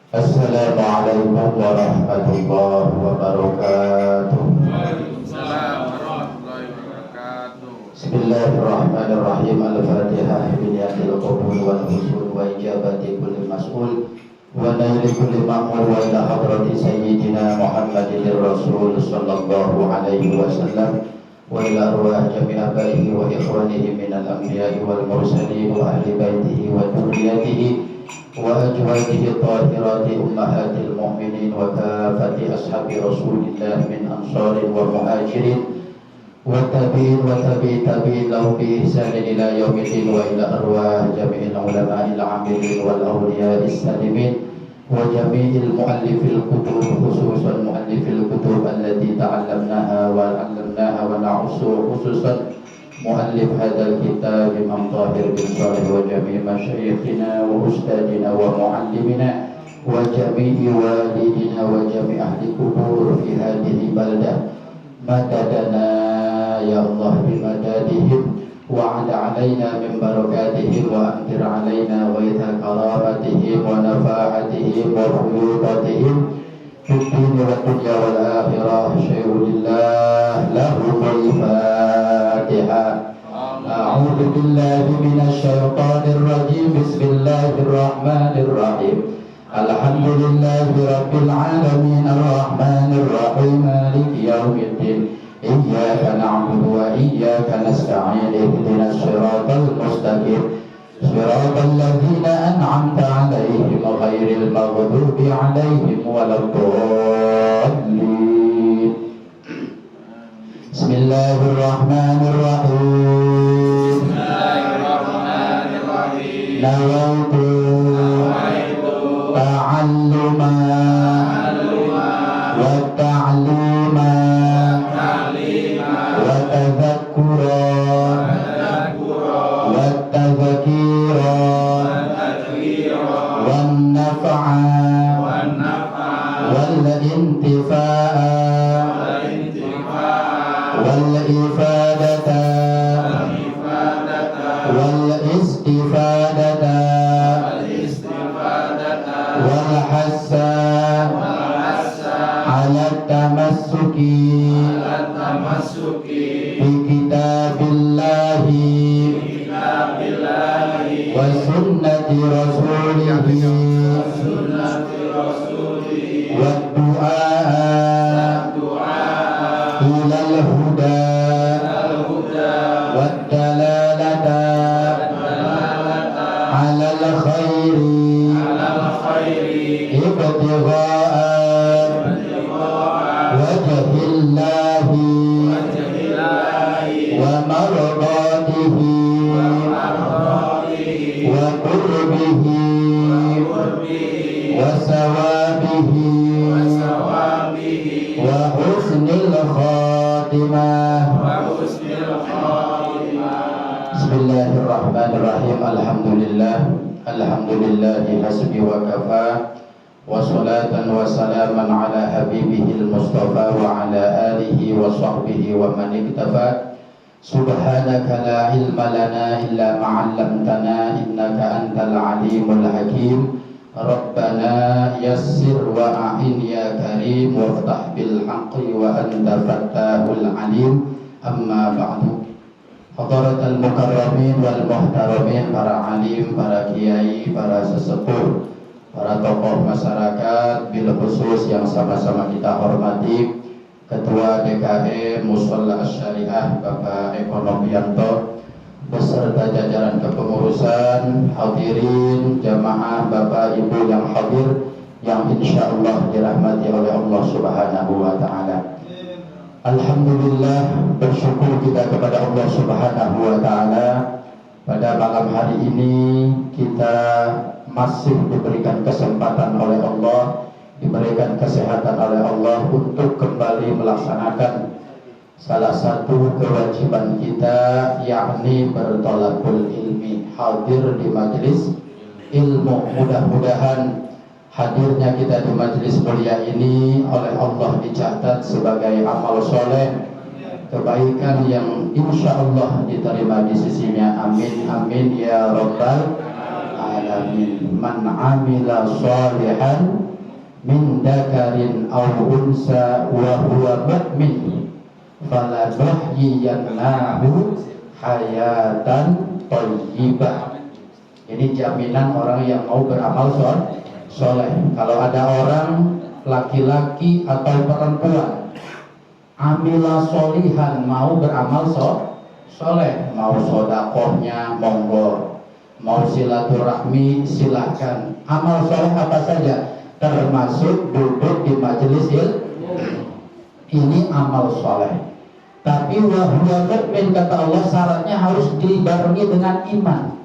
Assalamualaikum warahmatullahi wabarakatuh. Waalaikumsalam warahmatullahi wabarakatuh. Bismillahirrahmanirrahim. Al-Fatihah biniyatil qabul wal husul wa ijabati kulli mas'ul wa naili kulli ma'mur wa ila hadrati sayyidina Muhammadin Rasul sallallahu alaihi wasallam wa ila arwah jami' abaihi wa ikhwanihi minal anbiya'i wal mursalin wa ahli baitihi wa dzurriyyatihi wa azwajihi thahirati ummahatil mu'minin wa kafati ashabi Rasulillah min ansarin wa muhajirin wa tabi'in lahu bi ihsanin ila yaumiddin wa ila arwah jami'il ulama'il 'amilin wal awliya'is salimin wa jami'il mu'allifil kutub khususan mu'allifil kutub allati ta'allamnaha wa 'allamnaha wa na'usu khususan mu'allif hadzal kitab Imam Tahir bin Shalih wa jami' masyayikhina wa ustadina wa mu'allimina wa jami'i walidina wa jami' ahli kubur fi hadhihi baldah madadana ya Allah bimadadihim wa ala alaina min barakatihim wa amtir alaina ghaitha karamatihim wa nafahatihim wa fuyudatihim fid dunya wa dunya wal akhirah syai'ulillah lahumul fatihah. A'udzu billahi minasy syaithanir rajim. Bismillahir rahmanir rahim. Alhamdulillahi rabbil alamin arrahmanir rahim maliki yaumiddin. Iyyaka na'budu wa iyyaka nasta'in. Ihdinas siratal mustaqim. Siratal ladzina an'amta 'alaihim ghairil maghdubi 'alaihim waladdallin. Bismillahirrahmanirrahim. Nawaitu ta'alluma wa ta'lima wa tadhakkura wa tadhkira wan naf'a wal intifa'a wal ifadata wal istifadata wal hassa ala tamassuki bi kitabillahi wa sunnati rasulihi wa du'a ilal huda wa dalalata alal khairi ibtigha'a wajhillahi wa mardatihi wa qurbihi wa sawabihi wa husnil khatimah. Bismillahirrahmanirrahim. Alhamdulillahi hasbi wa kafa wa salatan wa salaman ala habibihil mustafa wa ala alihi wa sahbihi wa man iktafa. Subhanaka la ilma lana illa ma 'allamtana innaka antal alimul hakim. Rabbana yassir wa a'in ya karim waftah bil haqqi wa anta fattahul alim. Amma ba'du. Hadaratul mukarramin wal muhtaramin, para alim, para kiai, para sesepuh, para tokoh masyarakat, bil khusus yang sama-sama kita hormati, Ketua DKM Musholla Asy-Syariah Bapak Eko Novianto beserta jajaran kepengurusan, hadirin, jamaah, Bapak Ibu yang hadir yang insyaallah dirahmati oleh Allah Subhanahu wa taala. Alhamdulillah, bersyukur kita kepada Allah Subhanahu wa taala. Pada malam hari ini kita masih diberikan kesempatan oleh Allah, diberikan kesehatan oleh Allah untuk kembali melaksanakan salah satu kewajiban kita, yakni bertolakul ilmi, hadir di majelis ilmu. Mudah-mudahan hadirnya kita di majelis mulia ini oleh Allah dicatat sebagai amal soleh, kebaikan yang insya Allah diterima di sisinya. Amin amin ya rabbal alamin. Amin. Man amila sholihan min dzakarin aw unsa wa huwa mu'min falanuhyiyannahu hayatan thayyibah. Ini jaminan orang yang mau beramal soleh. Kalau ada orang laki-laki atau perempuan amila solihan, mau beramal soleh, mau sodakohnya monggo, mau silaturahmi silakan. Amal soleh apa saja, termasuk duduk di majelis ilmu, ini amal soleh. Tapi wahwa mu'min, kata Allah, syaratnya harus dibarengi dengan iman.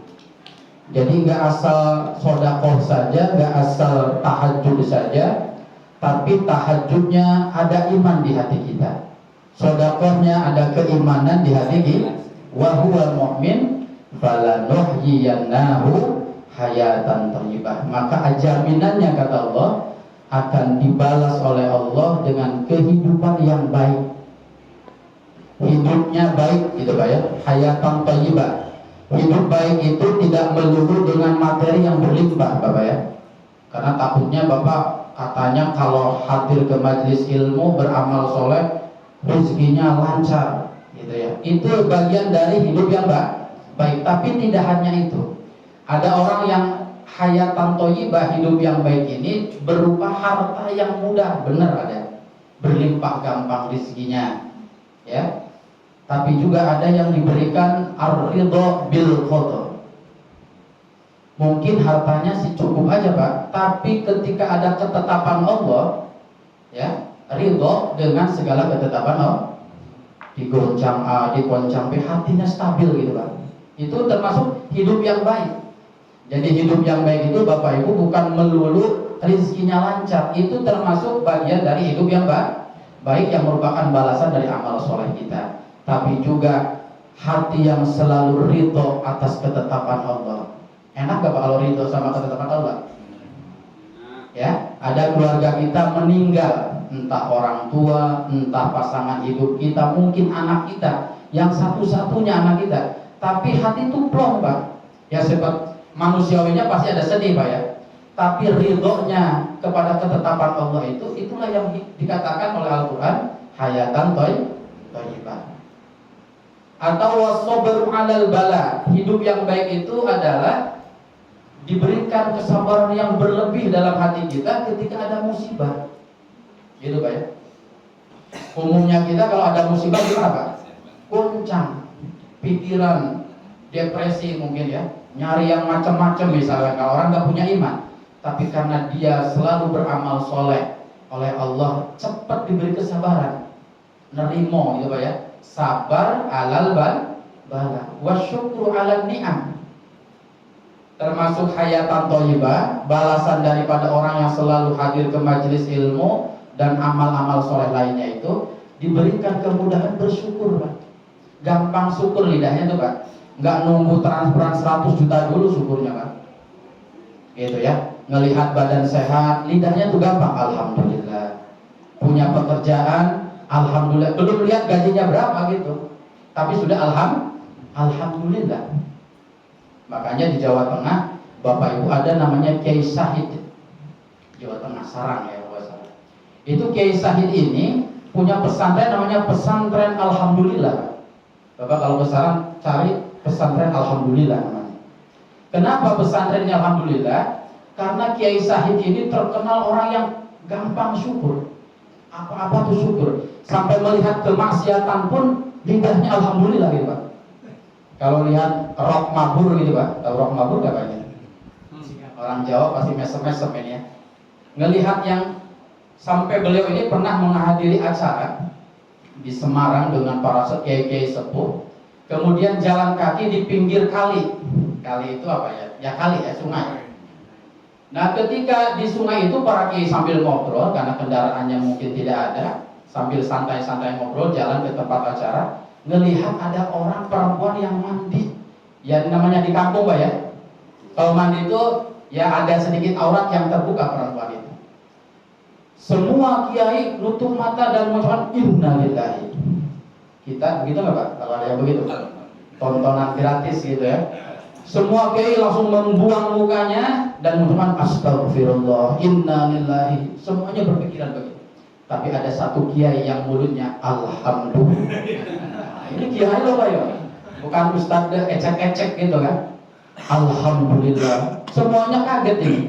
Jadi nggak asal sodakoh saja, nggak asal tahajud saja, tapi tahajudnya ada iman di hati kita, sodakohnya ada keimanan di hati kita. Wahwa mu'min falanuhyiyannahu hayatan thayyibah. Maka jaminannya, kata Allah, akan dibalas oleh Allah dengan kehidupan yang baik. Hidupnya baik, gitu Pak ya. Hayatan thayyibah. Hidup baik itu tidak melulu dengan materi yang berlimpah, Bapak ya. Karena takutnya Bapak katanya kalau hadir ke majelis ilmu beramal soleh, rezekinya lancar, gitu ya. Itu bagian dari hidup yang baik. Tapi tidak hanya itu. Ada orang yang hayatan thayyibah, hidup yang baik ini berupa harta yang mudah, benar ada. Berlimpah gampang rezekinya, ya. Tapi juga ada yang diberikan ar-ridho bil qada. Mungkin hartanya sih cukup aja Pak, tapi ketika ada ketetapan Allah, ya, ridho dengan segala ketetapan Allah, digoncang A, digoncang B, hatinya stabil gitu Pak. Itu termasuk hidup yang baik. Jadi hidup yang baik itu Bapak Ibu bukan melulu rezekinya lancar, itu termasuk bagian dari hidup yang baik yang merupakan balasan dari amal soleh kita. Tapi juga hati yang selalu ridho atas ketetapan Allah. Enak gak Pak kalau ridho sama ketetapan Allah? Ya, ada keluarga kita meninggal, entah orang tua, entah pasangan hidup kita, mungkin anak kita, yang satu-satunya anak kita, tapi hati itu plong Pak. Ya sebab manusiawinya pasti ada sedih Pak ya. Tapi ridhonya kepada ketetapan Allah itu, itulah yang dikatakan oleh Al-Quran hayatan thayyibah. Atau wasobru alal bala, hidup yang baik itu adalah diberikan kesabaran yang berlebih dalam hati kita ketika ada musibah, gitu Pak ya. Umumnya kita kalau ada musibah gimana Pak? Goncang, pikiran, depresi mungkin ya, nyari yang macam-macam misalnya kalau orang nggak punya iman. Tapi karena dia selalu beramal soleh, oleh Allah cepat diberi kesabaran, nerimo gitu Pak ya. Sabar alal bala wa syukru alal ni'am. Termasuk hayatan thayyibah, balasan daripada orang yang selalu hadir ke majelis ilmu dan amal-amal soleh lainnya itu diberikan kemudahan bersyukur Pak. Gampang syukur lidahnya tuh Pak. Nggak nunggu transferan 100 juta dulu syukurnya Pak. Gitu ya. Ngelihat badan sehat, lidahnya tuh gampang, alhamdulillah. Punya pekerjaan, alhamdulillah. Belum lihat gajinya berapa gitu, tapi sudah alhamdulillah. Makanya di Jawa Tengah, Bapak Ibu ada namanya Kiai Syahid. Jawa Tengah Sarang ya Bapak. Itu Kiai Syahid ini punya pesantren namanya pesantren Alhamdulillah. Bapak kalau ke Sarang cari pesantren Alhamdulillah namanya. Kenapa pesantrennya Alhamdulillah? Karena Kiai Syahid ini terkenal orang yang gampang syukur. Apa-apa tuh syukur. Sampai melihat kemaksiatan pun lidahnya alhamdulillah gitu Pak. Kalau lihat rok mabur gitu Pak, tahu rok mabur gak Pak? Orang Jawa pasti mesem-mesem ini ya. Ngelihat yang sampai beliau ini pernah menghadiri acara di Semarang dengan para kiai-kiai sepuh. Kemudian jalan kaki di pinggir kali. Kali itu apa ya? Ya kali ya, sungai. Nah ketika di sungai itu para kiai sambil ngobrol karena kendaraannya mungkin tidak ada, sambil santai-santai ngobrol jalan ke tempat acara, ngelihat ada orang perempuan yang mandi, ya namanya di kampung Pak ya. Kalau mandi itu ya ada sedikit aurat yang terbuka perempuan itu. Semua kiai nutup mata dan mengucapkan innalillahi. Kita begitu nggak Pak? Kalau ada yang begitu, tontonan gratis gitu ya. Semua kiai langsung membuang mukanya dan mengatakan astagfirullah, inna lillahi. Semuanya berpikiran begitu. Tapi ada satu kiai yang mulutnya alhamdulillah. Ini kiai loh Pak ya. Bukan ustaz ecek-ecek gitu kan. Alhamdulillah. Semuanya kaget ini.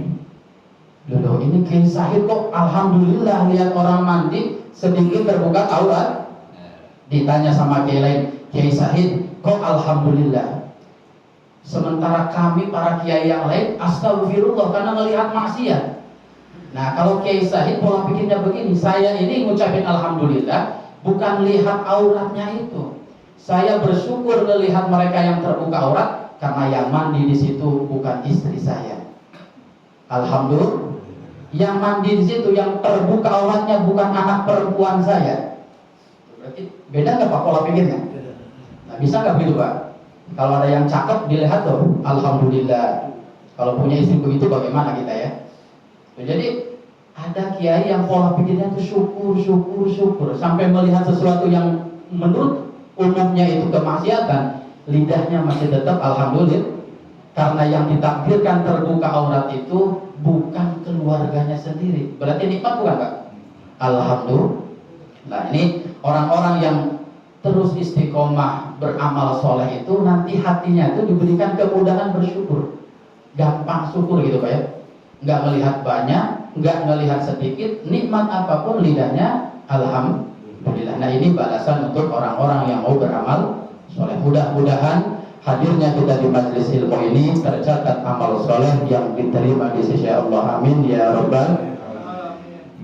Loh, ini Kiai Said kok alhamdulillah lihat orang mandi sedikit terbuka aurat. Ditanya sama kiai lain, Kiai Said kok alhamdulillah. Sementara kami para kiai yang lain astagfirullah karena melihat maksiat. Nah, kalau Kiai Said pola pikirnya begini, saya ini ngucapin alhamdulillah bukan lihat auratnya itu. Saya bersyukur melihat mereka yang terbuka aurat karena yang mandi di situ bukan istri saya. Alhamdulillah. Yang mandi di situ yang terbuka auratnya bukan anak perempuan saya. Berarti beda nggak Pak pola pikirnya? Nah, bisa nggak begitu Pak? Kalau ada yang cakep dilihat tuh, alhamdulillah. Kalau punya istri begitu bagaimana kita ya? Jadi ada kiai yang pola pikirnya itu syukur sampai melihat sesuatu yang menurut umumnya itu kemaksiatan, lidahnya masih tetap alhamdulillah. Karena yang ditakdirkan terbuka aurat itu bukan keluarganya sendiri. Berarti nikmat bukan Pak? Alhamdulillah. Nah, ini orang-orang yang terus istiqomah beramal soleh itu nanti hatinya itu diberikan kemudahan bersyukur, gampang syukur gitu Pak ya. Nggak melihat banyak, nggak melihat sedikit, nikmat apapun lidahnya alhamdulillah. Nah, ini balasan untuk orang-orang yang mau beramal soleh. Mudah-mudahan hadirnya kita di majelis ilmu ini tercatat amal soleh yang diterima di sisi Allah. Amin ya rabbal.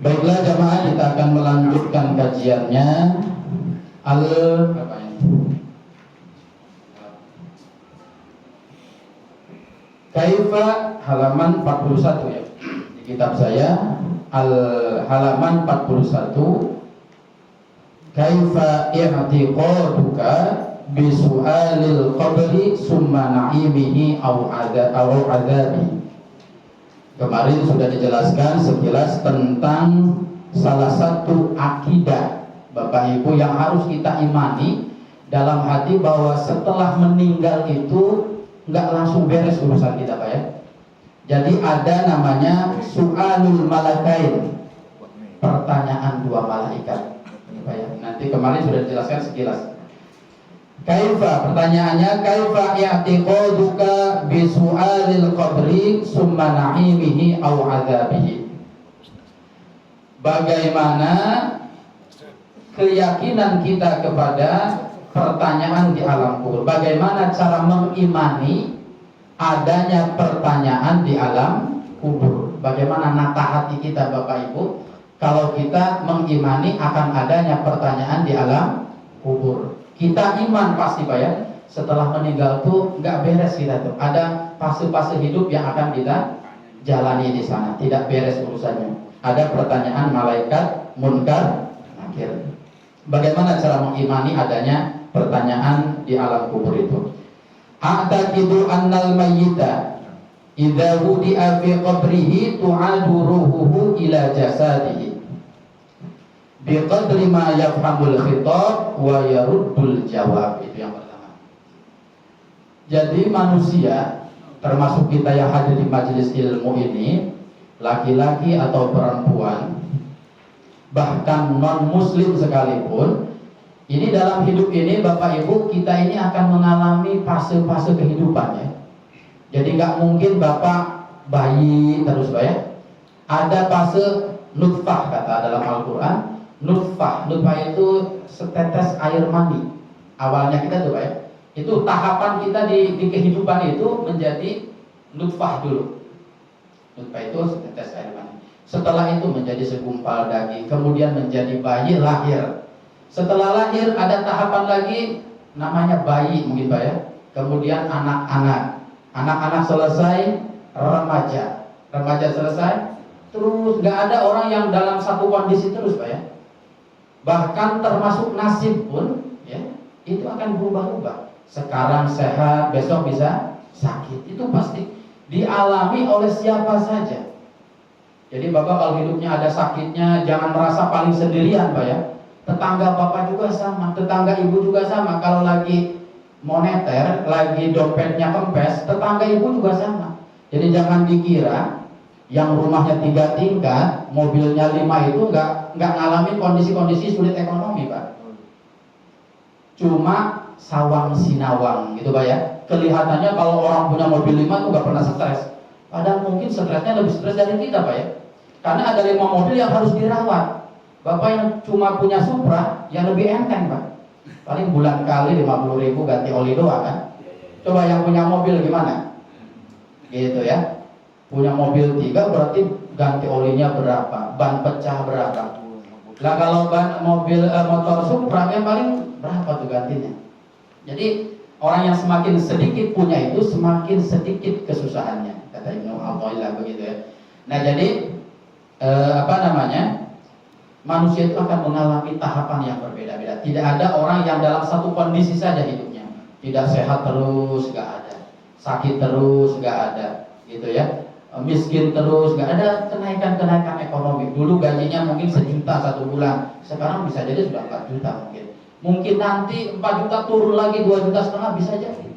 Baiklah jamaah, kita akan melanjutkan kajiannya. Kaifa halaman 41 ya. Di kitab saya halaman 41. Kaifa i'tiqaduka bisu'alil qabri summa na'imihi au adabi. Kemarin sudah dijelaskan sekilas tentang salah satu akidah Bapak Ibu yang harus kita imani dalam hati bahwa setelah meninggal itu nggak langsung beres urusan kita Pak ya. Jadi ada namanya su'alul malakain, pertanyaan dua malaikat Pak ya. Nanti kemarin sudah dijelaskan sekilas. Kaifa, pertanyaannya kaifa i'tiqaduka bi su'alil qabri summa na'imihi au adzabihi. Bagaimana keyakinan kita kepada pertanyaan di alam kubur? Bagaimana cara mengimani adanya pertanyaan di alam kubur? Bagaimana nata hati kita Bapak Ibu kalau kita mengimani akan adanya pertanyaan di alam kubur? Kita iman pasti Pak ya, setelah meninggal tuh nggak beres kita tuh. Ada fase-fase hidup yang akan kita jalani di sana, tidak beres urusannya. Ada pertanyaan malaikat munkar nakir. Bagaimana cara mengimani adanya pertanyaan di alam kubur itu? A'taqidu annal mayyita idza wudi'a fi qabrihi tu'adu ruhuhu ila jasadihi biqadri ma yafhamul khitab wa yaruddul jawab. Itu yang pertama. Jadi manusia, termasuk kita yang hadir di majelis ilmu ini, laki-laki atau perempuan, bahkan non muslim sekalipun, ini dalam hidup ini Bapak Ibu kita ini akan mengalami fase-fase kehidupan ya. Jadi nggak mungkin Bapak bayi terus Pak ya. Ada fase nutfah kata dalam Al-Quran. Nutfah itu setetes air mani. Awalnya kita tuh Pak ya, itu tahapan kita di kehidupan itu menjadi nutfah dulu. Nutfah itu setetes air mani. Setelah itu menjadi segumpal daging, kemudian menjadi bayi lahir. Setelah lahir ada tahapan lagi namanya bayi mungkin Pak ya. Kemudian anak-anak. Anak-anak selesai, remaja. Remaja selesai, terus nggak ada orang yang dalam satu kondisi terus Pak ya. Bahkan termasuk nasib pun ya, itu akan berubah-ubah. Sekarang sehat, besok bisa sakit. Itu pasti dialami oleh siapa saja. Jadi Bapak kalau hidupnya ada sakitnya, jangan merasa paling sendirian Pak ya. Tetangga Bapak juga sama, tetangga Ibu juga sama. Kalau lagi moneter, lagi dompetnya kempes, tetangga ibu juga sama. Jadi jangan dikira yang rumahnya 3 tingkat, mobilnya 5 itu nggak ngalamin kondisi-kondisi sulit ekonomi, Pak. Cuma sawang sinawang gitu, Pak ya. Kelihatannya kalau orang punya mobil 5 tuh nggak pernah stres. Padahal mungkin stresnya lebih stres dari kita, Pak ya. Karena ada 5 mobil yang harus dirawat. Bapak yang cuma punya Supra, yang lebih enteng, Pak. Paling bulan kali 50.000 ganti oli doang kan. Coba yang punya mobil gimana? Gitu ya. Punya mobil 3 berarti ganti olinya berapa? Ban pecah berapa? Lah kalau ban mobil motor Supra yang paling berapa tuh gantinya? Jadi orang yang semakin sedikit punya itu semakin sedikit kesusahannya, kata Ibnu Athaillah begitu ya. Nah jadi manusia itu akan mengalami tahapan yang berbeda-beda. Tidak ada orang yang dalam satu kondisi saja hidupnya. Tidak sehat terus, nggak ada. Sakit terus, nggak ada. Gitu ya. Miskin terus, nggak ada kenaikan ekonomi. Dulu gajinya mungkin 1 juta 1 bulan. Sekarang bisa jadi sudah 4 juta mungkin. Mungkin nanti 4 juta turun lagi 2,5 juta bisa jadi.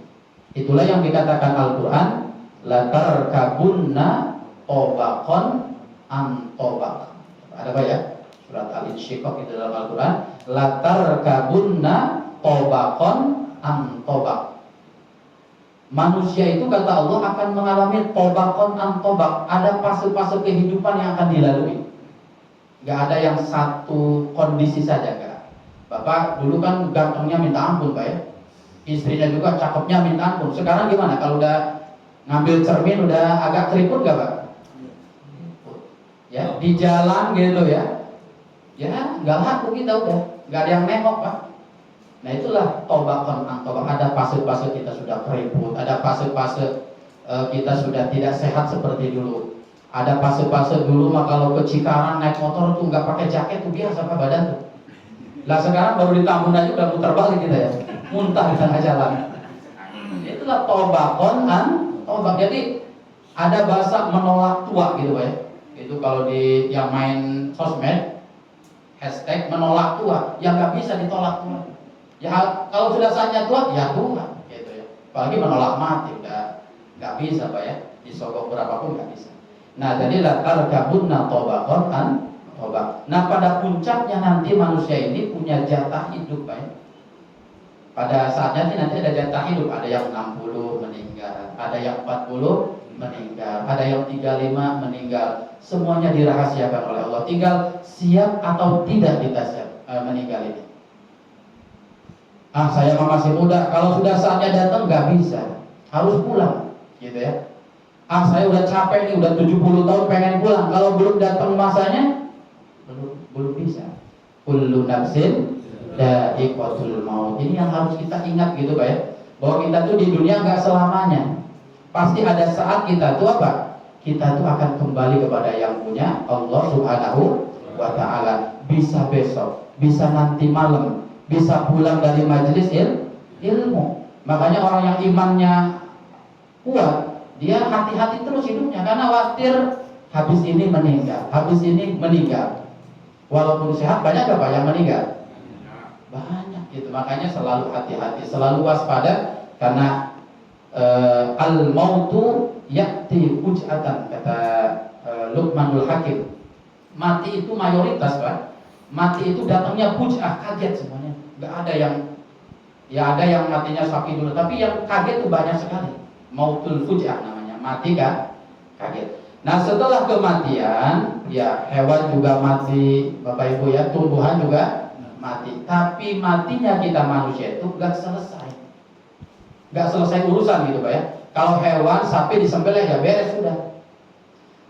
Itulah yang dikatakan Al-Quran. Latarkabunna tobakon an tobak. Ada apa ya? Surat Al-Insyiqaq itu dalam Al-Quran. Latarkabunna tobakon an tobak. Manusia itu kata Allah akan mengalami tobakon an tobak. Ada fase-fase kehidupan yang akan dilalui. Gak ada yang satu kondisi saja, gak. Bapak dulu kan gantengnya minta ampun, Pak ya. Istrinya juga cakepnya minta ampun. Sekarang gimana? Kalau udah ngambil cermin udah agak keriput gak, Pak? Ya, di jalan gitu ya. Ya, nggak laku kita udah. Nggak ada yang nengok, Pak. Nah itulah tobakon an tobak. Ada fase-fase kita sudah keriput. Ada fase-fase kita sudah tidak sehat seperti dulu. Ada fase-fase dulu mah kalau ke Cikarang naik motor tuh nggak pakai jaket tuh biasa, Pak, badan tuh. Lah sekarang baru di Tambun aja udah muter balik kita ya, muntah di tengah jalan. Itulah tobakon an tobak. Jadi ada bahasa menolak tua gitu, Pak ya. Itu kalau di yang main sosmed hashtag menolak tua, yang nggak bisa ditolak tua. Ya kalau sudah saatnya tua, ya tua, gitu ya. Apalagi menolak mati, udah nggak bisa, Pak ya. Disogok berapapun nggak bisa. Nah, jadi latarkabunna tobakon an tobak. Nah, pada puncaknya nanti manusia ini punya jatah hidup, Pak ya. Pada saatnya sih nanti ada jatah hidup. Ada yang 60 meninggal, ada yang 40 meninggal, ada yang 35 meninggal. Semuanya dirahasiakan oleh Allah. Tinggal siap atau tidak kita siap meninggal ini. Saya masih muda. Kalau sudah saatnya datang nggak bisa, harus pulang, gitu ya. Saya udah capek nih, udah 70 tahun pengen pulang. Kalau belum datang masanya, belum bisa. Kullu nafsin dha'iqatul maut. Ini yang harus kita ingat gitu, Pak ya. Bahwa kita tuh di dunia nggak selamanya. Pasti ada saat kita tuh apa? Kita tuh akan kembali kepada yang punya Allah Subhanahu wa ta'ala. Bisa besok, bisa nanti malam, bisa pulang dari majelis ilmu. Makanya orang yang imannya kuat, dia hati-hati terus hidupnya karena khawatir habis ini meninggal, habis ini meninggal. Walaupun sehat, banyak gak Pak yang meninggal? Banyak gitu. Makanya selalu hati-hati, selalu waspada karena al-mautu ya'ti fuj'atan, kata Luqmanul Hakim. Mati itu mayoritas, Pak. Mati itu datangnya fuj'ah, kaget semuanya. Enggak ada yang, ya ada yang matinya sakit dulu, tapi yang kaget itu banyak sekali. Mautul fuj'ah namanya, mati kan kaget. Nah, setelah kematian, ya hewan juga mati, Bapak Ibu ya, tumbuhan juga mati. Tapi matinya kita manusia itu enggak selesai. Nggak selesai urusan gitu, Pak ya. Kalau hewan, sapi disembelih ya beres sudah.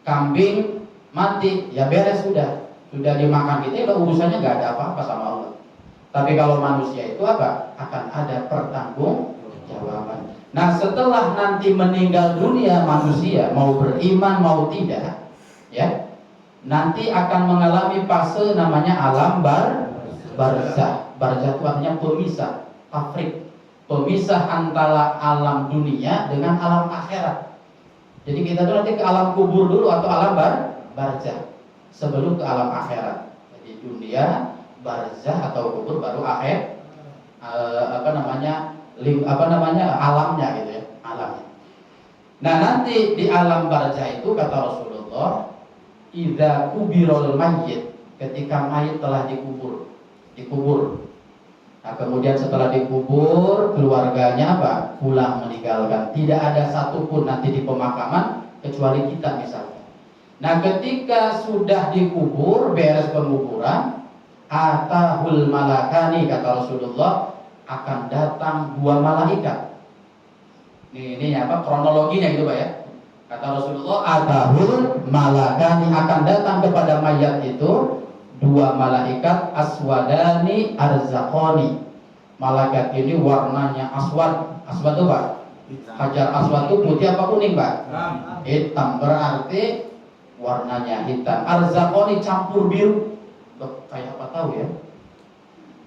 Kambing mati ya beres sudah. Sudah dimakan kita, udah urusannya nggak ada apa-apa sama Allah. Tapi kalau manusia itu apa? Akan ada pertanggungjawaban. Nah, setelah nanti meninggal dunia manusia, mau beriman mau tidak, ya, nanti akan mengalami fase namanya alam barzah. Barzah itu artinya pemisah, tafrik. Pemisah antara alam dunia dengan alam akhirat. Jadi kita tuh nanti ke alam kubur dulu atau alam barzah sebelum ke alam akhirat. Jadi dunia, barzah atau kubur baru akhir alamnya gitu ya, alamnya. Nah, nanti di alam barzah itu kata Rasulullah, idza kubirul mayyit, ketika mayit telah dikubur. Nah, kemudian setelah dikubur, keluarganya pulang meninggalkan. Tidak ada satupun nanti di pemakaman kecuali kita misalnya. Nah, ketika sudah dikubur, beres penguburan, atahul malakani kata Rasulullah, akan datang 2 malaikat. Ini kronologinya gitu Pak ya. Kata Rasulullah, atahul malakani, akan datang kepada mayat itu 2 malaikat aswadani arzaqani. Malaikat ini warnanya aswad. Aswad itu Pak, hajar aswad itu putih apa kuning Pak? Hitam, berarti warnanya hitam. Arzaqani campur biru. Kayak apa tahu ya?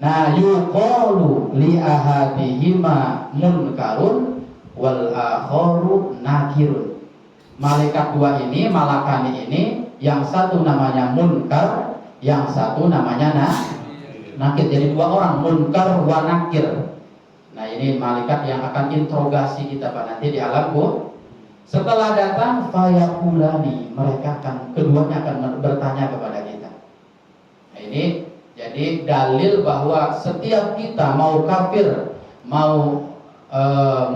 Nah, yuqalu li ahadihima munkarun wal akharu nakirun. Malaikat 2 ini, malakani ini, yang satu namanya munkar, yang satu namanya nakir. Jadi 2 orang, munkar wa nakir. Nah, ini malaikat yang akan interogasi kita Pak nanti di alam kubur. Setelah datang fayaqulani, mereka keduanya akan bertanya kepada kita. Nah, ini jadi dalil bahwa setiap kita mau kafir, mau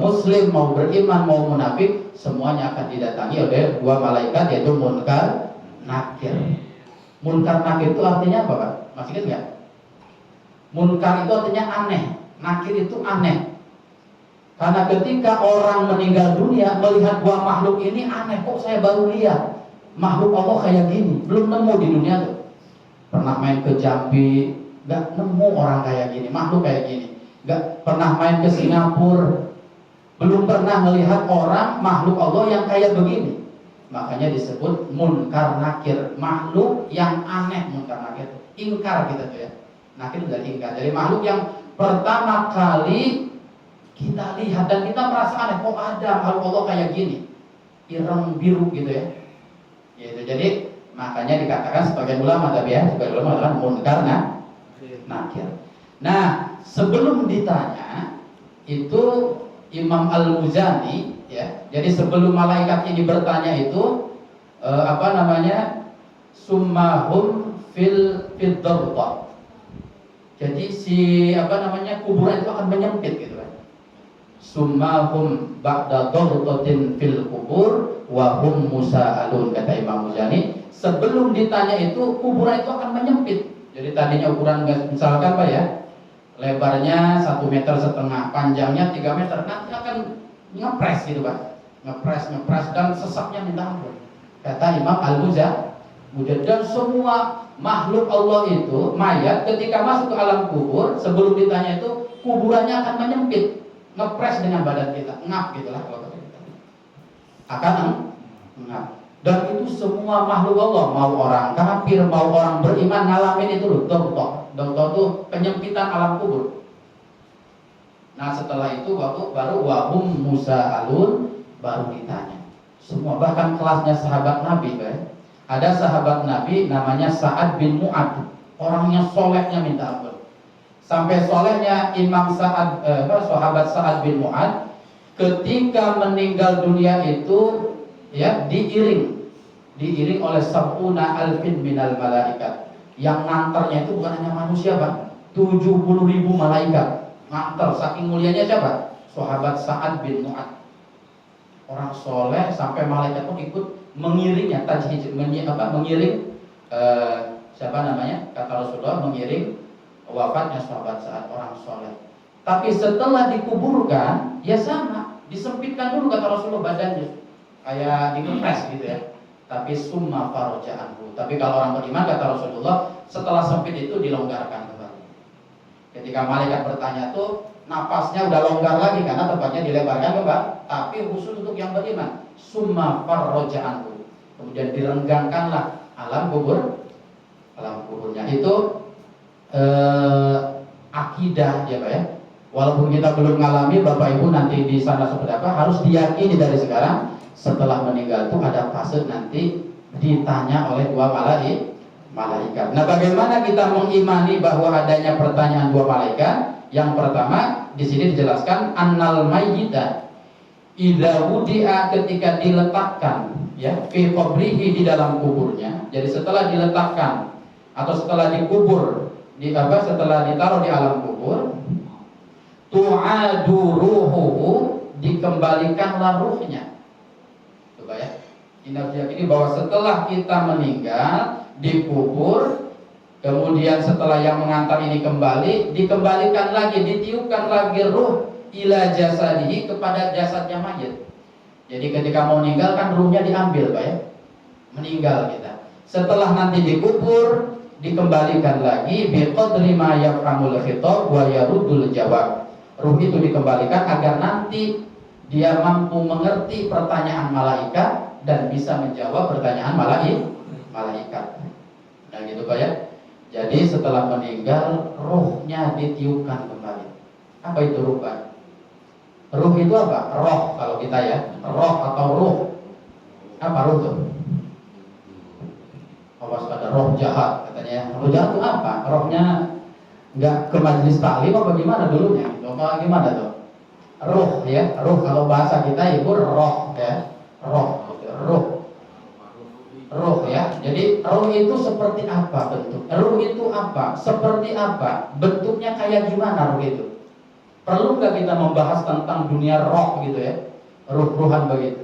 muslim, mau beriman, mau munafik, semuanya akan didatangi oleh 2 malaikat, yaitu munkar nakir. Munkar nakir itu artinya apa Pak? Masih ingat nggak? Munkar itu artinya aneh, nakir itu aneh. Karena ketika orang meninggal dunia melihat 2 makhluk ini aneh, kok saya baru lihat makhluk Allah kayak gini, belum nemu di dunia tuh. Pernah main ke Jambi, nggak nemu orang kayak gini, makhluk kayak gini. Nggak pernah main ke Singapura, belum pernah melihat orang makhluk Allah yang kayak begini. Makanya disebut munkar nakir, makhluk yang aneh. Munkar nakir, ingkar kita tuh ya. Nakir dari ingkar, jadi makhluk yang pertama kali kita lihat dan kita merasa aneh, kok ada makhluk Allah kayak gini, ireng biru gitu ya. Gitu. Jadi makanya dikatakan sebagian ulama tapi ya, sebagian ulama adalah munkar nakir. Nah, sebelum ditanya itu Imam Al-Muzani ya. Jadi sebelum malaikat ini bertanya itu summahum fil dharta. Jadi kuburan itu akan menyempit gitu kan. Summahum ba'da dhartatin fil kubur wa hum musa'alun, kata Imam Muzani. Sebelum ditanya itu kuburan itu akan menyempit. Jadi tadinya ukuran misalkan Pak ya, lebarnya 1,5 meter, panjangnya 3 meter, nanti akan ngepres gitu Pak, ngepres dan sesaknya minta ampun. Kata Imam Al-Muzani, dan semua makhluk Allah itu mayat ketika masuk ke alam kubur, sebelum ditanya itu kuburannya akan menyempit, ngepres dengan badan kita, ngap gitulah kalau kita akan ngap. Dan itu semua makhluk Allah, mau orang kafir, mau orang beriman, ngalamin itu loh, doktor itu penyempitan alam kubur. Nah, setelah itu baru wahum musa'alun, baru ditanya. Semua, bahkan kelasnya sahabat Nabi, ada sahabat Nabi namanya Sa'ad bin Mu'ad, orangnya solehnya minta ampun. Sampai solehnya Imam sahabat Sa'ad bin Mu'ad, ketika meninggal dunia itu ya diiring oleh sab'una alfin minal malaikat. Yang nganternya itu bukan hanya manusia Pak, 70.000 malaikat nganter. Saking mulianya siapa? Sahabat Sa'ad bin Mu'ad, orang soleh, sampai malaikat pun ikut mengiringnya, mengiring kata Rasulullah, mengiring wafatnya sahabat Sa'ad, orang soleh. Tapi setelah dikuburkan ya sama, disempitkan dulu kata Rasulullah badannya, kayak dikempes gitu ya. Tapi summa faraja'anhu. Tapi kalau orang beriman kata Rasulullah, setelah sempit itu dilonggarkan kembali. Ketika malaikat bertanya tuh, napasnya udah longgar lagi karena tempatnya dilebarkan kembali. Tapi khusus untuk yang beriman, summa faraja'anhu. Kemudian direnggangkanlah alam kuburnya. Itu akidah ya Pak ya. Walaupun kita belum mengalami, Bapak Ibu nanti di sana seperti apa, harus diyakini dari sekarang. Setelah meninggal itu ada fase nanti ditanya oleh 2 malaikat. Nah, bagaimana kita mengimani bahwa adanya pertanyaan 2 malaikat? Yang pertama di sini dijelaskan annal mayyita idza wudi'a, ketika diletakkan ya fi qabrihi, di dalam kuburnya. Jadi setelah diletakkan atau setelah dikubur setelah ditaruh di alam kubur, tu'adu ruhuhu, dikembalikanlah ruhnya. Coba ya, ini harus diyakini bahwa setelah kita meninggal dikubur, kemudian setelah yang mengantar ini kembali, dikembalikan lagi, ditiupkan lagi ruh ila jasadihi, kepada jasadnya mayit. Jadi ketika mau meninggal kan ruhnya diambil, Pak ya. Meninggal kita. Setelah nanti dikubur, dikembalikan lagi biqadri ma yafhamul khitab wa yaruddul jawab. Ruh itu dikembalikan agar nanti dia mampu mengerti pertanyaan malaikat dan bisa menjawab pertanyaan malaikat. Nah gitu Pak ya. Jadi setelah meninggal ruhnya ditiupkan kembali. Apa itu ruh Pak? Ruh itu apa? Roh kalau kita ya. Roh atau ruh. Apa ruh itu? Awas ada roh jahat katanya. Roh jahat itu apa? Rohnya nggak ke majelis taklim apa gimana dulunya? Apa gimana tuh? Ruh ya. Ruh kalau bahasa kita itu roh ya. Roh. Ruh ya. Jadi ruh itu seperti apa bentuk? Ruh itu apa? Seperti apa? Bentuknya kayak gimana ruh itu? Perlu nggak kita membahas tentang dunia roh gitu ya? Ruh-ruhan begitu.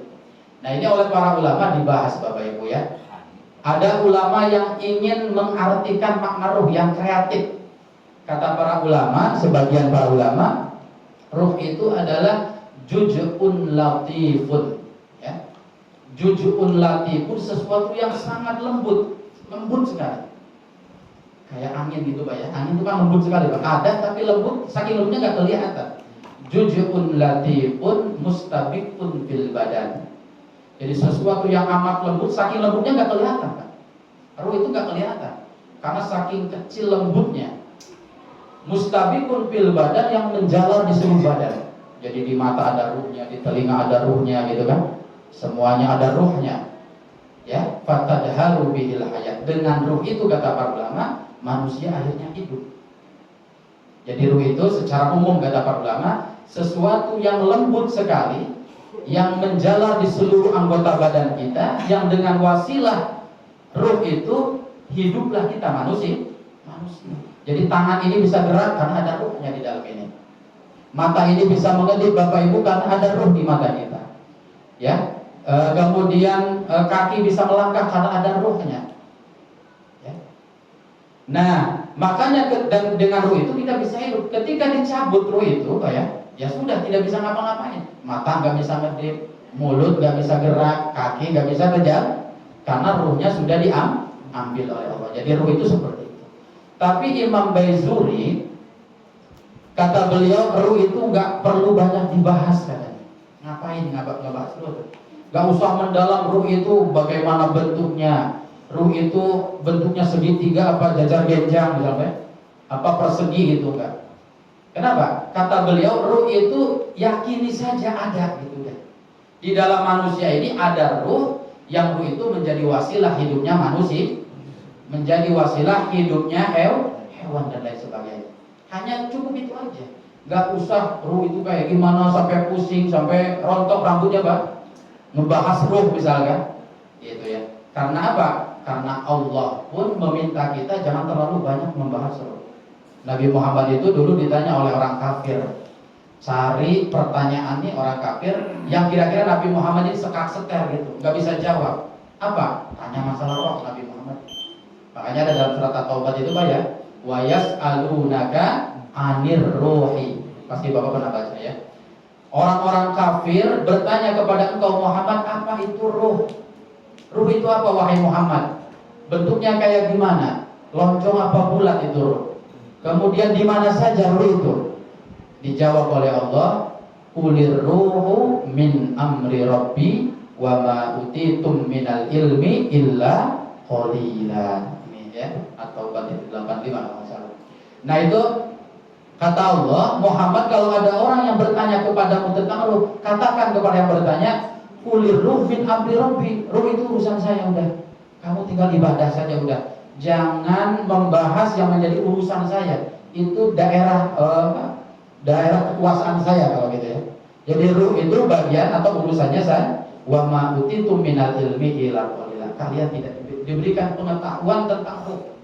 Nah ini oleh para ulama dibahas Bapak Ibu ya. Ada ulama yang ingin mengartikan makna ruh yang kreatif. Kata para ulama, sebagian para ulama, ruh itu adalah juz'un latifun ya. Juz'un latifun, sesuatu yang sangat lembut sekali. Kayak angin gitu Pak ya. Angin itu kan lembut sekali Pak. Ada tapi lembut, saking lembutnya nggak kelihatan. Juz'un latifun mustabiqun fil badan. Jadi sesuatu yang amat lembut, saking lembutnya nggak kelihatan Pak. Ruh itu nggak kelihatan karena saking kecil lembutnya. Mustabiqun fil badan, yang menjalar di seluruh badan. Jadi di mata ada ruhnya, di telinga ada ruhnya gitu kan. Semuanya ada ruhnya. Ya, fatadharu bihil hayat. Dengan ruh itu kata para ulama, manusia akhirnya hidup. Jadi ruh itu secara umum kata para ulama, sesuatu yang lembut sekali, yang menjalar di seluruh anggota badan kita, yang dengan wasilah ruh itu hiduplah kita manusia. Jadi tangan ini bisa gerak karena ada ruhnya di dalam ini. Mata ini bisa mengedip Bapak Ibu karena ada ruh di mata kita. Ya. Kemudian kaki bisa melangkah karena ada ruhnya. Ya. Nah, makanya dengan ruh itu kita bisa hidup. Ketika dicabut ruh itu, ya sudah tidak bisa ngapa-ngapain. Mata nggak bisa ngedip, mulut nggak bisa gerak, kaki nggak bisa berjalan, karena ruhnya sudah diambil oleh Allah. Jadi ruh itu seperti itu. Tapi Imam Baizuri kata beliau, ruh itu nggak perlu banyak dibahas katanya. Ngapain ngebahas ruh? Gak usah mendalam ruh itu bagaimana bentuknya. Ruh itu bentuknya segitiga apa jajar genjang misalnya, apa persegi gitu enggak. Kenapa? Kata beliau, ruh itu yakini saja ada gitu deh. Di dalam manusia ini ada ruh, yang ruh itu menjadi wasilah hidupnya manusia, menjadi wasilah hidupnya hewan dan lain sebagainya. Hanya cukup itu aja. Gak usah ruh itu kayak gimana sampai pusing, sampai rontok rambutnya Pak. Membahas ruh misalkan gitu ya. Karena apa? Karena Allah pun meminta kita jangan terlalu banyak membahas ruh. Nabi Muhammad itu dulu ditanya oleh orang kafir. Cari pertanyaan nih orang kafir yang kira-kira Nabi Muhammad ini sekak-seker gitu, nggak bisa jawab. Apa? Tanya masalah roh Nabi Muhammad. Makanya ada dalam surat At-Taubah itu Pak ya, wa yas'alunaka 'anir ruhi. Pasti Bapak pernah baca ya. Orang-orang kafir bertanya kepada engkau Muhammad, apa itu ruh? Ruh itu apa wahai Muhammad? Bentuknya kayak gimana? Loncong apa bulat itu ruh? Kemudian di mana saja ruh itu? Dijawab oleh Allah, qulir ruhu min amri rabbi wa ma utitum minal ilmi illa qalila. Ini ya, atau 85 kalau salah. Nah itu kata Allah, Muhammad kalau ada orang yang bertanya kepadamu tentang ruh, katakan kepada yang bertanya, qulir ruh min amri rabbi. Ruh itu urusan saya udah. Kamu tinggal ibadah saja udah. Jangan membahas yang menjadi urusan saya. itu daerah kekuasaan saya kalau gitu ya. Jadi ruh itu bagian atau urusannya saya. Wa ma utitum minal ilmi illa qalila. Kalian tidak diberikan pengetahuan tentang ruh.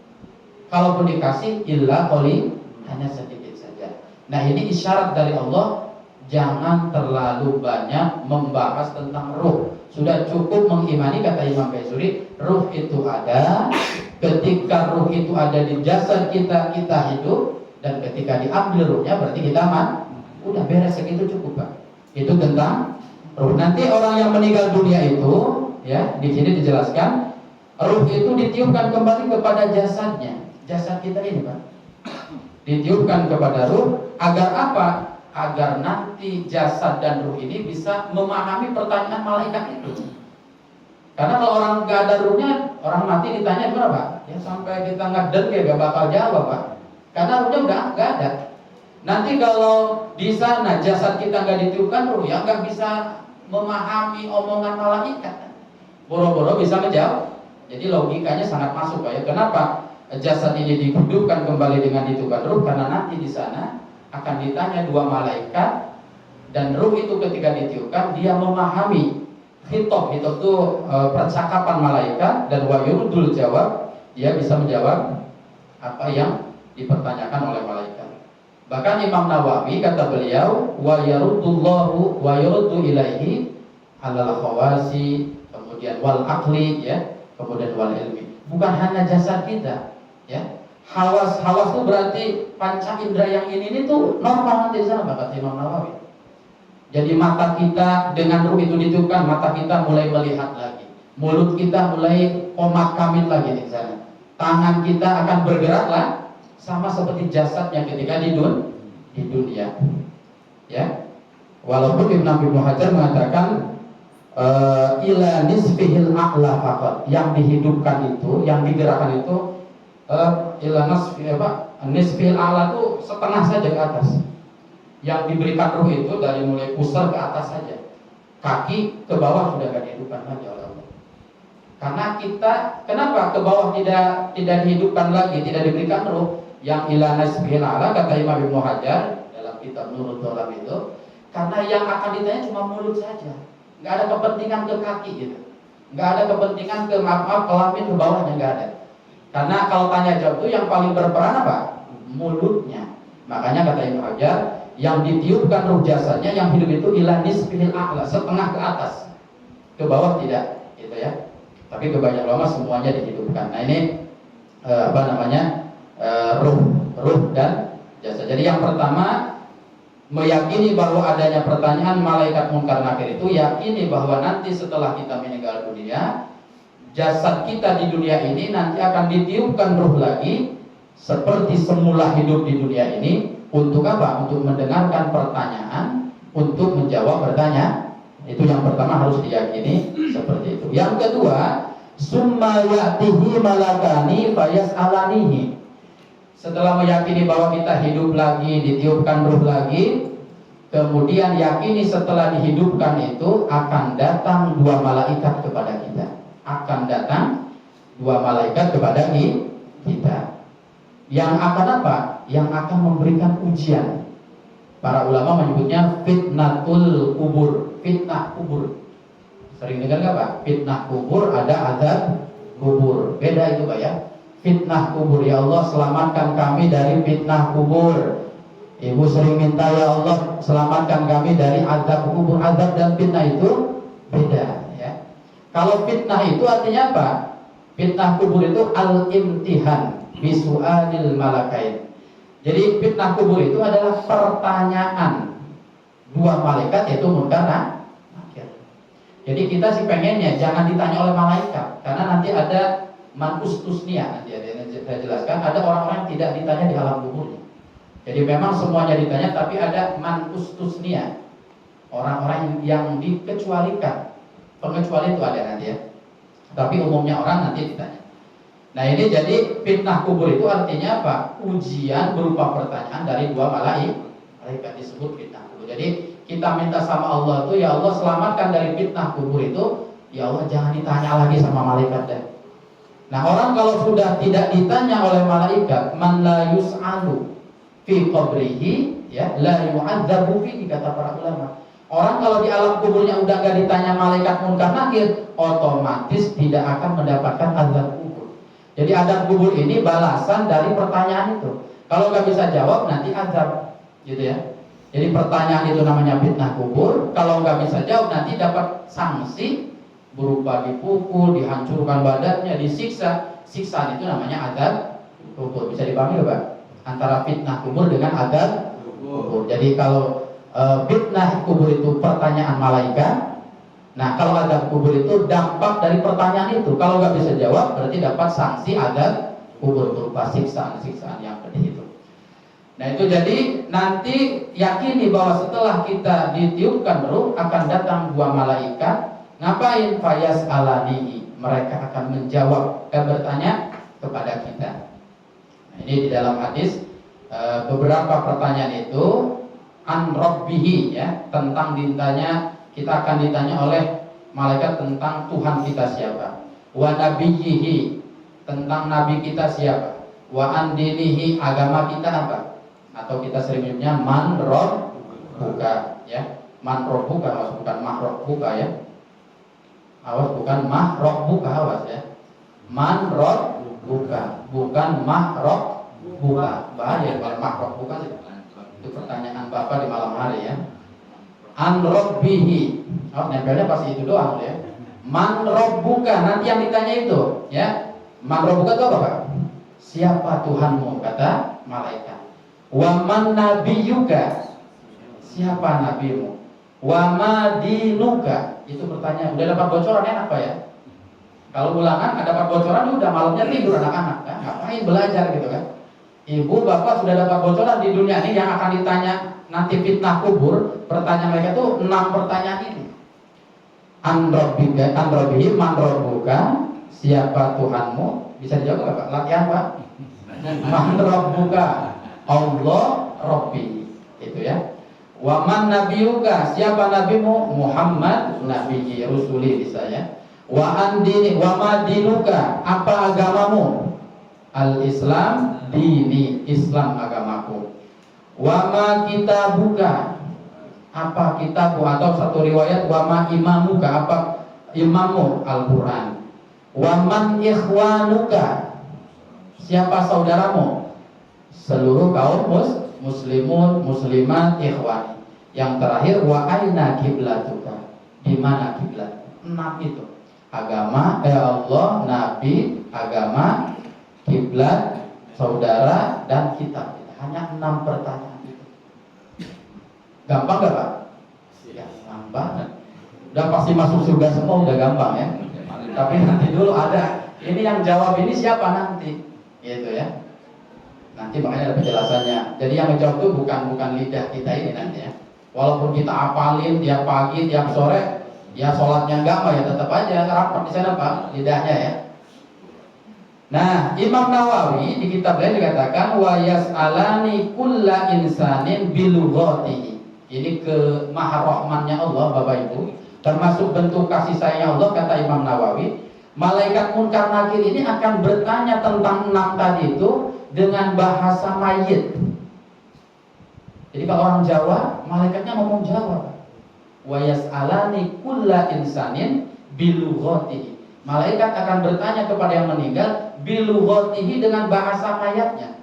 Kalaupun dikasih illa qalil, hanya sedikit saja. Nah, ini isyarat dari Allah, jangan terlalu banyak membahas tentang ruh. Sudah cukup mengimani, kata Imam Baisuri, ruh itu ada. Ketika ruh itu ada di jasad kita, kita hidup. Dan ketika diambil ruhnya berarti kita udah beres, segitu cukup, Pak. Itu tentang ruh. Nanti orang yang meninggal dunia itu, ya, di sini dijelaskan, ruh itu ditiupkan kembali kepada jasadnya. Jasad kita ini, Pak, ditiupkan kepada ruh agar apa? Agar nanti jasad dan ruh ini bisa memahami pertanyaan malaikat itu. Karena kalau orang nggak ada ruhnya, orang mati ditanya gimana, Pak? Ya sampai kita ngeden kayak gak bakal jawab, Pak. Karena ruhnya udah nggak ada. Nanti kalau di sana jasad kita nggak ditiupkan ruh, ya nggak bisa memahami omongan malaikat. Boro-boro bisa menjawab. Jadi logikanya sangat masuk, Pak, ya. Kenapa jasad ini dihidupkan kembali dengan ditiupkan ruh? Karena nanti di sana akan ditanya dua malaikat, dan ruh itu ketika ditiupkan dia memahami khitab itu percakapan malaikat, dan wayurudul jawab, dia bisa menjawab apa yang dipertanyakan oleh malaikat. Bahkan Imam Nawawi kata beliau, wa yarudullahu wa yaruddu ilaihi alal khawasi, kemudian wal aqli, ya, kemudian wal ilmi. Bukan hanya jasad kita, ya. Hawas itu berarti panca indera yang ini tuh normal nanti di sana, kata Imam Nawawi. Jadi mata kita dengan ruh itu ditiupkan, mata kita mulai melihat lagi, mulut kita mulai qomat kamit lagi di sana. Tangan kita akan bergerak lah, sama seperti jasadnya ketika di dunia. Ya. Walaupun Ibnu Hajar mengatakan ila nisfihil a'la faqat, yang dihidupkan itu, yang digerakkan itu ila nisfihil a'la itu setengah saja ke atas. Yang diberikan ruh itu dari mulai pusar ke atas saja. Kaki ke bawah sudah tidak dihidupkan lagi oleh Allah. Karena kita, kenapa ke bawah tidak dihidupkan lagi, tidak diberikan ruh? Yang ila nisfihil a'la, kata Imam Ibnu Hajar dalam kitab Nurul Dhalam itu, karena yang akan ditanya cuma mulut saja. Nggak ada kepentingan ke kaki gitu. Nggak ada kepentingan ke kelamin ke bawahnya, nggak ada. Karena kalau tanya jawab itu yang paling berperan apa? Mulutnya. Makanya kata Ibnu Hajar, yang ditiupkan ruh jasadnya yang hidup itu ila nisfihil a'la, setengah ke atas. Ke bawah tidak, gitu ya. Tapi kebanyakan ulama semuanya dihidupkan. Nah, ini ruh dan jasad. Jadi yang pertama, meyakini bahwa adanya pertanyaan malaikat munkar nakir itu, yakini bahwa nanti setelah kita meninggal dunia, jasad kita di dunia ini nanti akan ditiupkan ruh lagi seperti semula hidup di dunia ini. Untuk apa? Untuk mendengarkan pertanyaan, untuk menjawab pertanyaan. Itu yang pertama harus diyakini seperti itu. Yang kedua, summa ya'tihi malakani fayas'alanihi. Setelah meyakini bahwa kita hidup lagi, ditiupkan ruh lagi, kemudian yakini setelah dihidupkan itu akan datang dua malaikat kepada kita. Akan datang dua malaikat kepada kita. Yang akan apa? Yang akan memberikan ujian. Para ulama menyebutnya fitnatul kubur, fitnah kubur. Sering dengar nggak, Pak? Fitnah kubur, ada azab kubur. Beda itu, Pak, ya. Fitnah kubur, ya Allah selamatkan kami dari fitnah kubur. Ibu sering minta, ya Allah selamatkan kami dari azab kubur. Azab dan fitnah itu beda, ya. Kalau fitnah itu artinya apa? Fitnah kubur itu al-imtihan bisu'alil malakain. Jadi fitnah kubur itu adalah pertanyaan dua malaikat, yaitu munkar nakir. Jadi kita sih pengennya jangan ditanya oleh malaikat, karena nanti ada man ustusnia, nanti ada yang saya jelaskan, ada orang-orang yang tidak ditanya di alam kuburnya. Jadi memang semuanya ditanya, tapi ada man ustusnia, orang-orang yang dikecualikan. Pengecuali itu ada nanti, ya. Tapi umumnya orang nanti ditanya. Nah, ini jadi fitnah kubur itu artinya apa? Ujian berupa pertanyaan dari dua malaikat, disebut fitnah kubur. Jadi kita minta sama Allah tuh, ya Allah selamatkan dari fitnah kubur itu. Ya Allah jangan ditanya lagi sama malaikat deh. Nah, orang kalau sudah tidak ditanya oleh malaikat, man la yus'alu, fi qabrihi ya la yu'adzabu fi, kata para ulama. Orang kalau di alam kuburnya udah gak ditanya malaikat munkar nakir, otomatis tidak akan mendapatkan azab kubur. Jadi azab kubur ini balasan dari pertanyaan itu. Kalau nggak bisa jawab nanti azab, gitu ya. Jadi pertanyaan itu namanya fitnah kubur. Kalau nggak bisa jawab nanti dapat sanksi berupa dipukul, dihancurkan badannya, disiksa. Siksaan itu namanya azab kubur. Bisa dipahami Pak? Antara fitnah kubur dengan azab kubur. Jadi kalau fitnah kubur itu pertanyaan malaikat. Nah kalau azab kubur itu dampak dari pertanyaan itu. Kalau nggak bisa jawab berarti dapat sanksi azab kubur berupa siksaan yang pedih itu. Nah itu jadi nanti yakini bahwa setelah kita ditiupkan ruh akan datang dua malaikat. Ngapain? Fayas alanihi. Mereka akan menjawab dan bertanya kepada kita. Nah, ini di dalam hadis beberapa pertanyaan itu an rabbihi ya, tentang ditanya, kita akan ditanya oleh malaikat tentang Tuhan kita siapa, wa nabiyhi, tentang nabi kita siapa, wa an dinihi, agama kita apa, atau kita sering menyebutnya man rabbuka ya, man rabbuka, bukan mah rabbuka ya, awas bukan mah rabbuka, awas ya, man rabbuka bukan mah rabbuka, bahaya kalau mah rabbuka sih. Itu pertanyaan Bapak di malam hari ya. An rabbihi. Oh, nempelnya pasti itu doang ya. Man rabbuka, nanti yang ditanya itu ya. Man rabbuka itu apa Pak? Siapa Tuhanmu, kata malaikat. Wa man nabiyyuka, siapa nabimu? Wa ma dinuka, itu pertanyaan. Udah dapat bocoran enak Pak ya. Kalau ulangan ada dapat bocoran udah malamnya tidur anak-anak kan. Ngapain belajar gitu kan. Ibu bapak sudah dapat bocoran di dunia ini yang akan ditanya nanti fitnah kubur. Pertanyaan mereka itu 6 pertanyaan ini. An rabbihi man rabbuka, siapa Tuhanmu? Bisa dijawab nggak Pak? Latihan Pak. Man rabbuka, Allah Rabbi, itu ya. Wa man nabiyuka, siapa nabimu? Muhammad nabiyyi rusuli, bisa ya. Wa an dini, wa ma dinuka, apa agamamu? Al-Islam dini, Islam agamaku. Wa ma kitabuka, apa kitabmu, atau satu riwayat wa ma imamuka, apa imammu? Al-Quran. Wa man ikhwanuka, siapa saudaramu? Seluruh kaum muslimun, muslimat, ikhwan. Yang terakhir wa aina kiblatuka, di mana kiblat? 6 itu. Agama, Allah, nabi, agama, kiblat, saudara, dan kitab. Hanya 6 pertanyaan itu. Gampang gak Pak? Ya, gampang. Udah pasti masuk surga semua, udah gampang ya. Tapi nanti dulu ada, ini yang jawab ini siapa nanti, gitu ya. Nanti makanya ada penjelasannya. Jadi yang menjawab itu bukan lidah kita ini nanti ya. Walaupun kita apalin tiap pagi, tiap sore, ya sholatnya enggak mah ya tetap aja rapat di sana Pak, lidahnya ya. Nah, Imam Nawawi di kitab lain dikatakan wa yas'alani kulla insanin bilughatihi. Ini ke maha rahmannya Allah Bapak Ibu, termasuk bentuk kasih sayangnya Allah, kata Imam Nawawi. Malaikat munkar nakir ini akan bertanya tentang 6 tadi itu dengan bahasa mayit. Jadi kalau orang Jawa, malaikatnya ngomong Jawa. Wa yas'alani kulla insanin bilughatihi. Malaikat akan bertanya kepada yang meninggal bilughatihi, dengan bahasa mayatnya.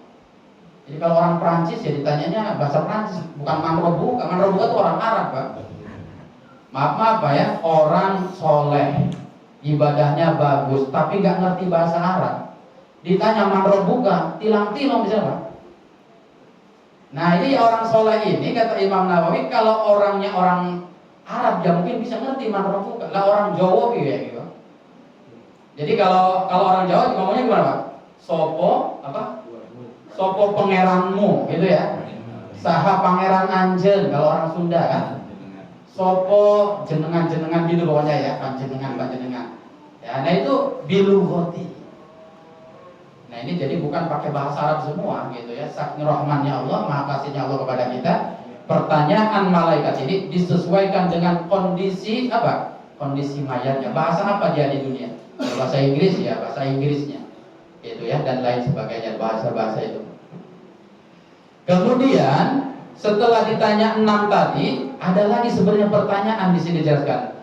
Jadi kalau orang Prancis ya ditanyanya bahasa Prancis, bukan manrobu. Manrobu itu orang Arab Pak. Maaf Pak ya, orang soleh, ibadahnya bagus, tapi nggak ngerti bahasa Arab. Ditanya manrobuka, tilang-tilang bisa Pak. Nah ini orang soleh ini, kata Imam Nawawi, kalau orangnya orang Arab ya mungkin bisa ngerti manrobuka. Lah orang Jawa gitu. Jadi kalau orang Jawa ngomongnya gimana Pak? Sopo apa? Sopo pangeranmu, gitu ya. Saha pangeran anjen kalau orang Sunda kan. Sopo jenengan-jenengan gitu pokoknya ya, panjenengan. Ya, nah itu bilughati. Nah ini jadi bukan pakai bahasa Arab semua gitu ya. Saking rahmannya Allah, maha kasihnya Allah kepada kita. Pertanyaan malaikat ini disesuaikan dengan kondisi apa? Kondisi mayatnya. Bahasa apa dia di dunia? Bahasa Inggris ya, bahasa Inggrisnya. Itu ya, dan lain sebagainya, bahasa-bahasa itu. Kemudian setelah ditanya 6 tadi, ada lagi sebenarnya pertanyaan di sini dijelaskan.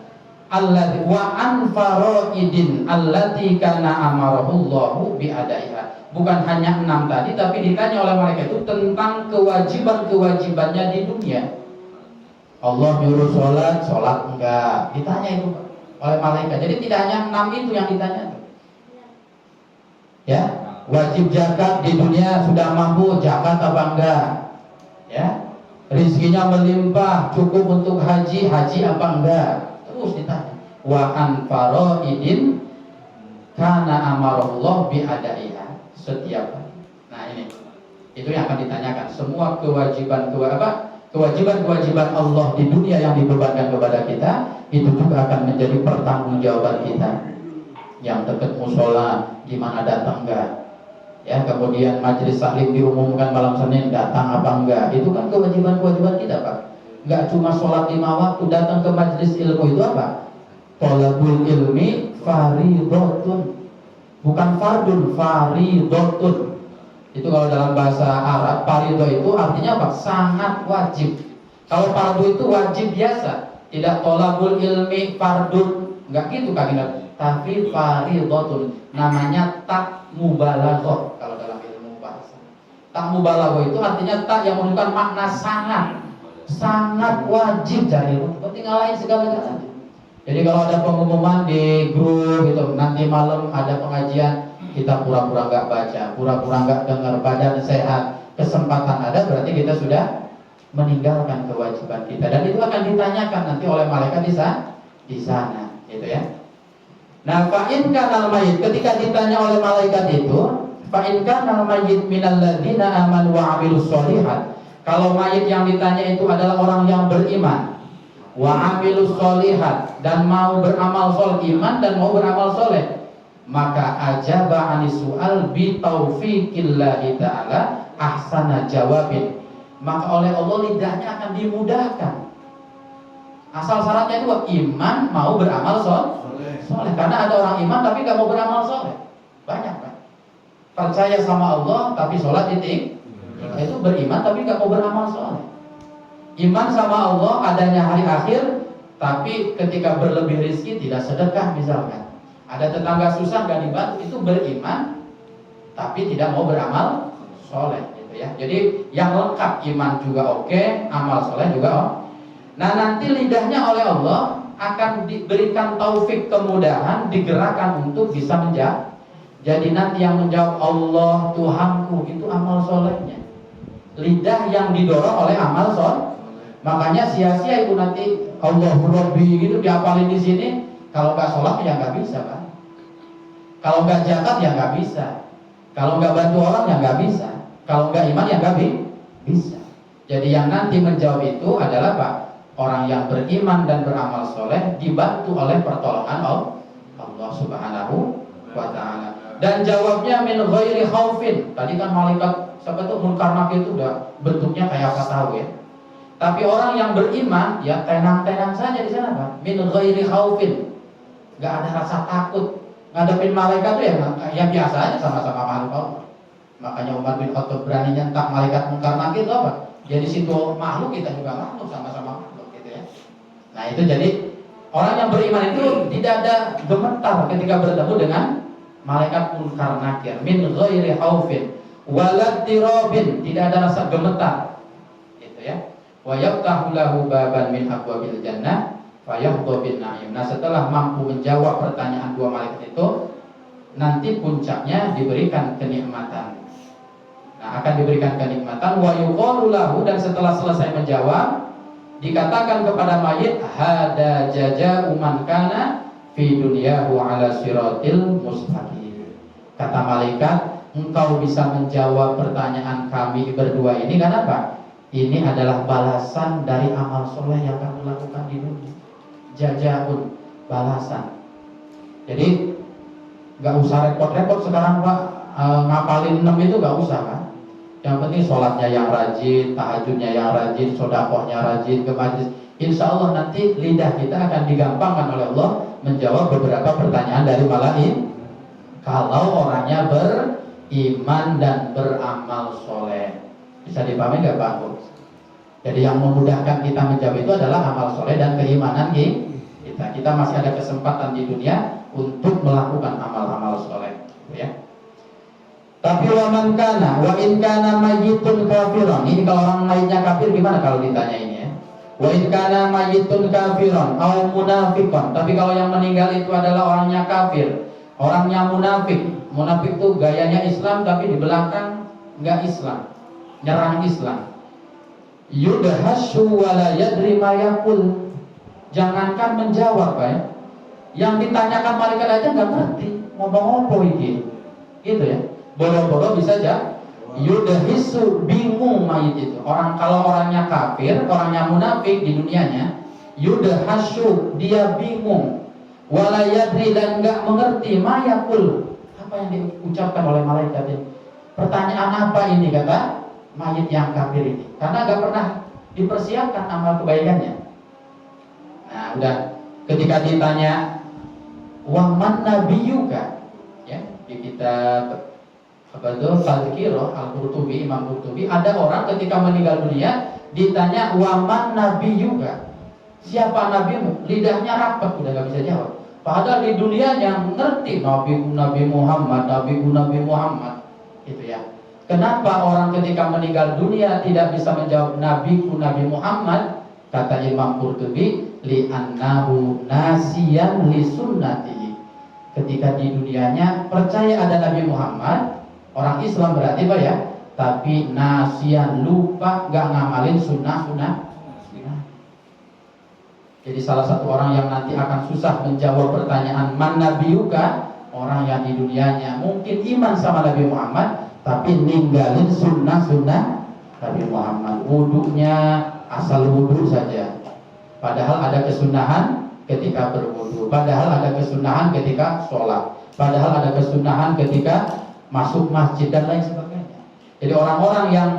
Allati wa an faraidin allati kana amarahullahu biadaiha. Bukan hanya 6 tadi, tapi ditanya oleh malaikat itu tentang kewajiban-kewajibannya di dunia. Allah nyuruh sholat enggak, ditanya itu oleh malaikat. Jadi tidak hanya 6 itu yang ditanya. Ya, wajib zakat di dunia sudah mampu zakat apa enggak? Ya, rizkinya melimpah cukup untuk haji apa enggak? Terus ditanya. Wa an faraidin kana amarallah biadaiha, setiap hari. Nah ini, itu yang akan ditanyakan. Semua kewajiban-kewajiban Allah di dunia yang dibebankan kepada kita, itu juga akan menjadi pertanggungjawaban kita. Yang dekat musola, gimana datang enggak? Ya, kemudian majelis taklim diumumkan malam Senin, datang apa enggak? Itu kan kewajiban-kewajiban kita, Pak. Enggak cuma sholat 5 waktu, datang ke majelis ilmu itu apa? Thalabul ilmi fardhotun. Bukan fardun, fardhotun. Itu kalau dalam bahasa Arab, fardhu itu artinya apa? Sangat wajib. Kalau fardhu itu wajib biasa, tidak thalabul ilmi fardun, enggak gitu Kak. Tapi fardhotun namanya tak mubalaghah kalau dalam ilmu bahasa. Tak mubalaghah itu artinya tak yang menunjukkan makna sangat wajib dari itu. Tinggal lain segala-galanya. Jadi kalau ada pengumuman di grup gitu, nanti malam ada pengajian, kita pura-pura nggak baca, pura-pura nggak dengar, badan sehat, kesempatan ada, berarti kita sudah meninggalkan kewajiban kita. Dan itu akan ditanyakan nanti oleh malaikat di sana, gitu ya. Nah, fa'in kanal mayit, ketika ditanya oleh malaikat itu, fa'in kanal mayit minal ladzina amanu wa 'amilus sholihat. Kalau mayit yang ditanya itu adalah orang yang beriman, wa 'amilus sholihat, dan mau beramal soleh, iman dan mau beramal soleh, maka ajaba anis su'al bi taufiqillahi ta'ala ahsana jawabin. Maka oleh Allah lidahnya akan dimudahkan. Asal syaratnya itu iman mau beramal soleh. Karena ada orang iman tapi gak mau beramal soleh. Banyak kan? Percaya sama Allah tapi sholat titik. Itu beriman tapi gak mau beramal soleh. Iman sama Allah, adanya hari akhir, tapi ketika berlebih rezeki tidak sedekah misalkan. Ada tetangga susah gak dibantu, itu beriman tapi tidak mau beramal soleh, gitu ya. Jadi yang lengkap, iman juga oke, amal soleh juga oke. Nah nanti lidahnya oleh Allah akan diberikan taufik, kemudahan, digerakkan untuk bisa menjawab. Jadi nanti yang menjawab Allah Tuhanku itu amal solehnya. Lidah yang didorong oleh amal soleh. Makanya sia-sia itu nanti Allahu Rabbi gitu dihafalin di sini. Kalau nggak sholat ya nggak bisa kan. Kalau nggak zakat ya nggak bisa. Kalau nggak bantu orang ya nggak bisa. Kalau nggak iman ya nggak bisa. Jadi yang nanti menjawab itu adalah Pak, orang yang beriman dan beramal soleh dibantu oleh pertolongan Allah Subhanahu wa Ta'ala. Dan jawabnya min ghairi khaufin. Tadi kan malaikat siapa tuh Munkar Nakir itu udah bentuknya kayak apa tahu ya. Tapi orang yang beriman ya tenang-tenang saja di sana Pak. Min ghairi khaufin. Enggak ada rasa takut. Ngadepin malaikat itu ya biasa aja sama-sama makhluk Allah. Makanya Umar bin Khattab berani nyentak malaikat Munkar Nakir itu apa? Jadi situ makhluk, kita juga makhluk, sama-sama makhluk gitu ya. Nah itu jadi orang yang beriman itu tidak ada gemetar ketika bertemu dengan malaikat Munkar Nakir. Min ghairi khaufin waladtirabin, tidak ada rasa gemetar gitu ya. Wa yaftahu lahu baban min abwabil jannah fayahdhu bin na'im. Nah setelah mampu menjawab pertanyaan dua malaikat itu, nanti puncaknya diberikan kenikmatan. Nah akan diberikan kenikmatan wa yuqalu lahu, dan setelah selesai menjawab dikatakan kepada mayit hada jaza'u man kana fi dunyahu ala siratil mustaqim. Kata malaikat, engkau bisa menjawab pertanyaan kami berdua ini karena apa? Ini adalah balasan dari amal soleh yang kamu lakukan di dunia. Jaza'un, balasan. Jadi gak usah repot-repot sekarang Pak, ngapalin 6 itu gak usah kan. Yang penting sholatnya yang rajin, tahajudnya yang rajin, sodakohnya rajin, ke majlis. Insya Allah nanti lidah kita akan digampangkan oleh Allah menjawab beberapa pertanyaan dari malaikat. Kalau orangnya beriman dan beramal soleh. Bisa dipahami nggak Pak? Jadi yang memudahkan kita menjawab itu adalah amal soleh dan keimanan kita. Kita masih ada kesempatan di dunia untuk melakukan amal-amal soleh, ya. Tapi wa in kana mayyitun kafiran. Ini kalau orang mayitnya kafir gimana kalau ditanya ini ya? Wa in kana mayyitun kafiran au munafiqan. Tapi kalau yang meninggal itu adalah orangnya kafir, orangnya munafik. Munafik itu gayanya Islam tapi di belakang enggak Islam, nyerang Islam. Yudhashu wa la yadri ma yaqul. Jangankan menjawab ya, yang ditanyakan malaikat aja nggak ngerti ngomong apa ini, gitu ya. Boro-boro bisa aja yudhisu, bingung mayit itu. Kalau orangnya kafir, orangnya munafik di dunianya, yudhashu, dia bingung, wala yadri, dan nggak mengerti ma yaqul, apa yang diucapkan oleh malaikat ini. Pertanyaan apa ini, kata mayit yang kafir ini, karena nggak pernah dipersiapkan amal kebaikannya. Nah, udah ketika ditanya wa man nabiyuka, ya, di kitab apa itu Tazkirah Al-Qurtubi, Imam Qurtubi, ada orang ketika meninggal dunia ditanya wa man nabiyuka, siapa nabimu? Lidahnya rapat, udah nggak bisa jawab. Padahal di dunianya ngerti Nabi Muhammad, gitu ya. Kenapa orang ketika meninggal dunia tidak bisa menjawab Nabi Muhammad? Kata Imam Qurtubi, li'annahu nasiyan li sunnatihi. Ketika di dunianya percaya ada Nabi Muhammad, orang Islam berarti Pak ya, tapi nasiyan, lupa, gak ngamalin sunnah. Jadi salah satu orang yang nanti akan susah menjawab pertanyaan man nabiyuka, orang yang di dunianya mungkin iman sama Nabi Muhammad tapi ninggalin sunnah Nabi Muhammad. Wudunya asal wudu saja, padahal ada kesunahan ketika berwudu, padahal ada kesunahan ketika sholat, padahal ada kesunahan ketika masuk masjid dan lain sebagainya. Jadi orang-orang yang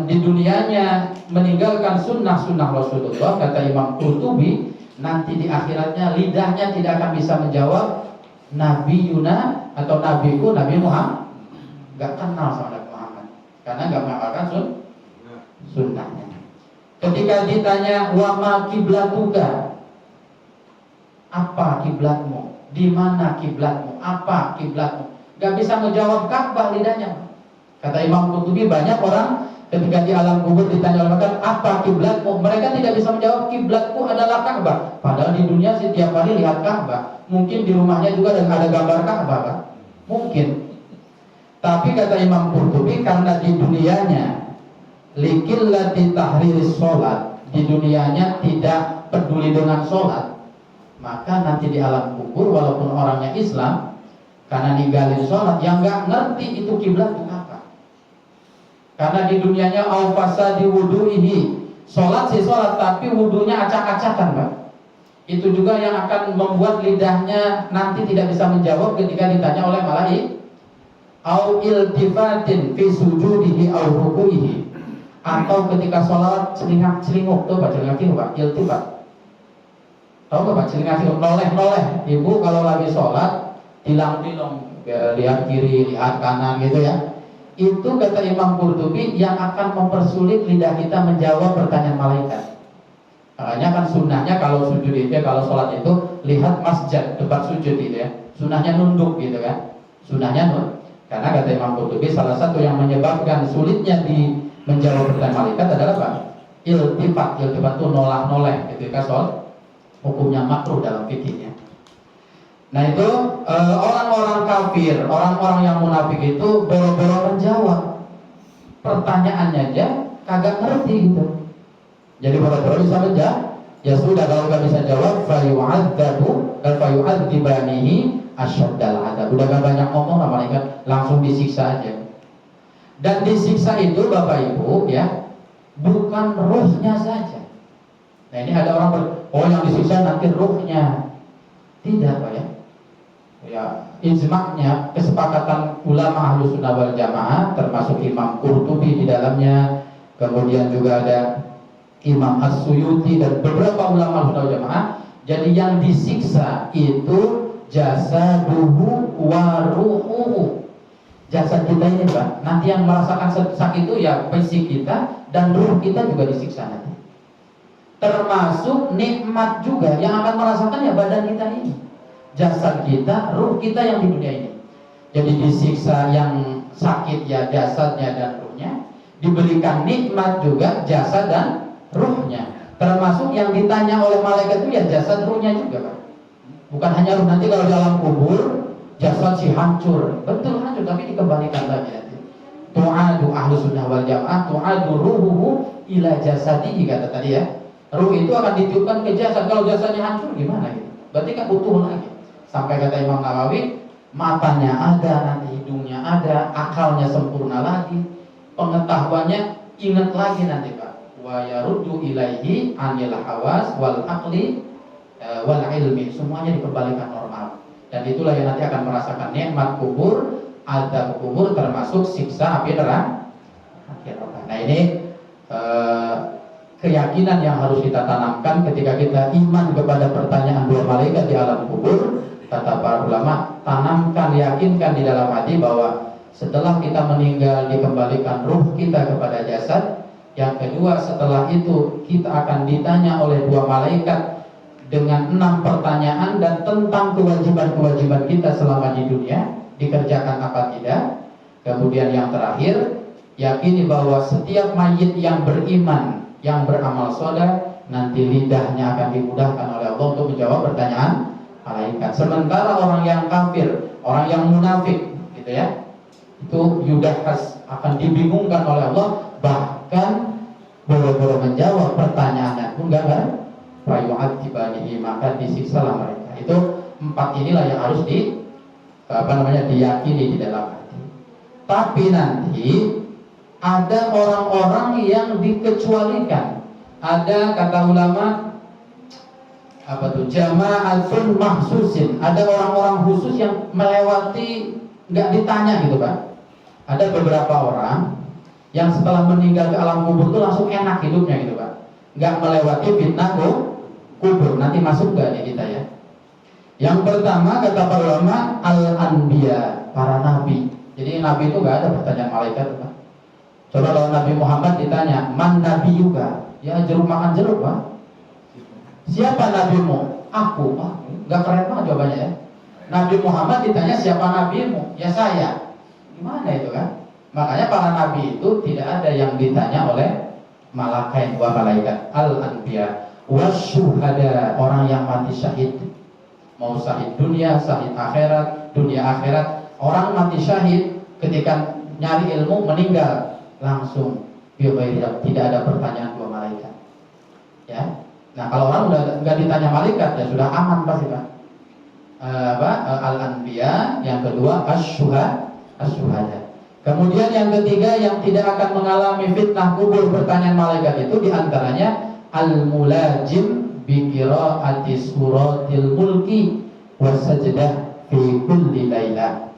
di dunianya meninggalkan sunnah Rasulullah, kata Imam Qurtubi, nanti di akhiratnya lidahnya tidak akan bisa menjawab Nabi Yuna atau Nabiku Nabi Muhammad, gak kenal sama Nabi Muhammad karena gak mengamalkan sunnahnya. Ketika ditanya wa ma kiblatuka, apa kiblatmu, di mana kiblatmu, apa kiblatmu, gak bisa menjawab Ka'bah lidahnya. Kata Imam Qurtubi, banyak orang ketika di alam kubur ditanya oleh mereka apa kiblatmu, mereka tidak bisa menjawab kiblatku adalah Ka'bah. Padahal di dunia setiap hari lihat Ka'bah, mungkin di rumahnya juga ada gambar Ka'bah kan? Mungkin. Tapi kata Imam Qurtubi, karena di dunianya likillati tahriris sholat, di dunianya tidak peduli dengan sholat, maka nanti di alam kubur walaupun orangnya Islam, karena ninggalin sholat, yang nggak ngerti itu kiblat itu apa. Karena di dunianya awfasa di wudu'ihi, sholat sih sholat tapi wudunya acak-acakan Pak. Itu juga yang akan membuat lidahnya nanti tidak bisa menjawab ketika ditanya oleh malaikat. Au iltifatin fi sujudihi au ruku'ihi, atau ketika sholat celingak-celinguk, tuh Pak, celingak-celinguk Pak, iltifat. Tahu nggak Pak, celingak-celinguk, noleh-noleh. Ibu kalau lagi sholat tilang-tilang, lihat kiri, lihat kanan gitu ya. Itu kata Imam Qurtubi yang akan mempersulit lidah kita menjawab pertanyaan malaikat. Makanya kan sunnahnya kalau sujud itu, kalau sholat itu lihat masjid, tempat sujud gitu ya. Sunnahnya nunduk gitu kan. Sunnahnya nunduk. Karena kata Imam Qurtubi salah satu yang menyebabkan sulitnya di menjawab pertanyaan malaikat adalah apa? Iltifat itu noleh-noleh ketika sholat, hukumnya makruh dalam fikihnya. Nah itu orang-orang kafir, orang-orang yang munafik itu boro-boro menjawab pertanyaannya aja kagak ngerti gitu. Jadi boro-boro bisa menjawab, ya sudah kalau nggak bisa jawab fayu'adzibanihi asyaddal adab. Udah gak banyak ngomong sama malaikat, langsung disiksa aja. Dan disiksa itu Bapak Ibu ya, bukan ruhnya saja. Nah ini ada orang yang disiksa nanti ruhnya. Tidak Pak ya. Ya ijma'nya, kesepakatan ulama Ahlus Sunnah wal Jamaah, termasuk Imam Qurtubi di dalamnya, kemudian juga ada Imam As-Suyuti dan beberapa ulama Ahlus Sunnah wal Jamaah. Jadi yang disiksa itu jasaduhu wa ruhuhu. Jasad jasad kita ini Pak, nanti yang merasakan sakit itu ya fisik kita dan ruh kita juga disiksa nanti. Termasuk nikmat juga yang akan merasakan ya badan kita ini, jasad kita, ruh kita yang di dunia ini. Jadi disiksa yang sakit ya jasadnya dan ruhnya, diberikan nikmat juga jasad dan ruhnya. Termasuk yang ditanya oleh malaikat itu ya jasad ruhnya juga Pak. Bukan hanya ruh, nanti kalau dalam kubur jasad si hancur, betul hancur, tapi dikembalikan lagi nanti. Tu'adu ahlu sunnah wal jamaah, tu'adu ruhuhu ila jasadihi, kata tadi ya. Ruh itu akan ditiupkan ke jasad. Kalau jasadnya hancur gimana gitu? Berarti kan butuh lagi. Sampai kata Imam Nawawi, matanya ada, nanti hidungnya ada, akalnya sempurna lagi, pengetahuannya ingat lagi nanti Pak. Wa yaruddu ilaihi anil hawas wal aqli wal ilmi, semuanya dikembalikan normal. Dan itulah yang nanti akan merasakan nikmat kubur, azab kubur, termasuk siksa api neraka. Nah ini keyakinan yang harus kita tanamkan ketika kita iman kepada pertanyaan dua malaikat di alam kubur. Kata para ulama, tanamkan, yakinkan di dalam hati bahwa setelah kita meninggal dikembalikan ruh kita kepada jasad. Yang kedua, setelah itu kita akan ditanya oleh dua malaikat dengan 6 pertanyaan dan tentang kewajiban-kewajiban kita selama di dunia, dikerjakan apa tidak. Kemudian yang terakhir, yakini bahwa setiap mayit yang beriman, yang beramal soleh, nanti lidahnya akan dimudahkan oleh Allah untuk menjawab pertanyaan malaikat. Sementara orang yang kafir, orang yang munafik, gitu ya, itu yudahas, akan dibingungkan oleh Allah, bahkan boro-boro menjawab pertanyaannya pun gagal. Fayu'adzibanihi, maka disiksalah mereka. Itu 4 inilah yang harus diyakini di dalam hati. Tapi nanti ada orang-orang yang dikecualikan. Ada, kata ulama, jama'atun mahsusin. Ada orang-orang khusus yang melewati, nggak ditanya gitu Pak. Ada beberapa orang yang setelah meninggal ke alam kubur itu langsung enak hidupnya gitu Pak, nggak melewati fitnah kubur. Nanti masuk nggak nih kita ya? Yang pertama kata para ulama, al-anbiya, para nabi. Jadi nabi itu nggak ada pertanyaan malaikat Pak. Coba kalau Nabi Muhammad ditanya, man nabi juga, ya jeruk makan jeruk Pak. Siapa nabimu? Aku. Nggak keren banget jawabannya ya. Nabi Muhammad ditanya siapa nabimu? Ya saya. Gimana itu kan? Makanya para nabi itu tidak ada yang ditanya oleh malaikat, dua malaikat. Al-anbiya wasyuhada, orang yang mati syahid, mau syahid dunia, syahid akhirat, dunia akhirat. Orang mati syahid ketika nyari ilmu meninggal langsung tidak ada pertanyaan dua malaikat. Ya. Nah kalau orang udah nggak ditanya malaikat ya sudah aman pasti Pak. Al-anbiya, yang kedua asyuhada. Kemudian yang ketiga yang tidak akan mengalami fitnah kubur pertanyaan malaikat itu diantaranya al-mulajim bi qiraati suratil mulki wasajdah fi kulli lailah.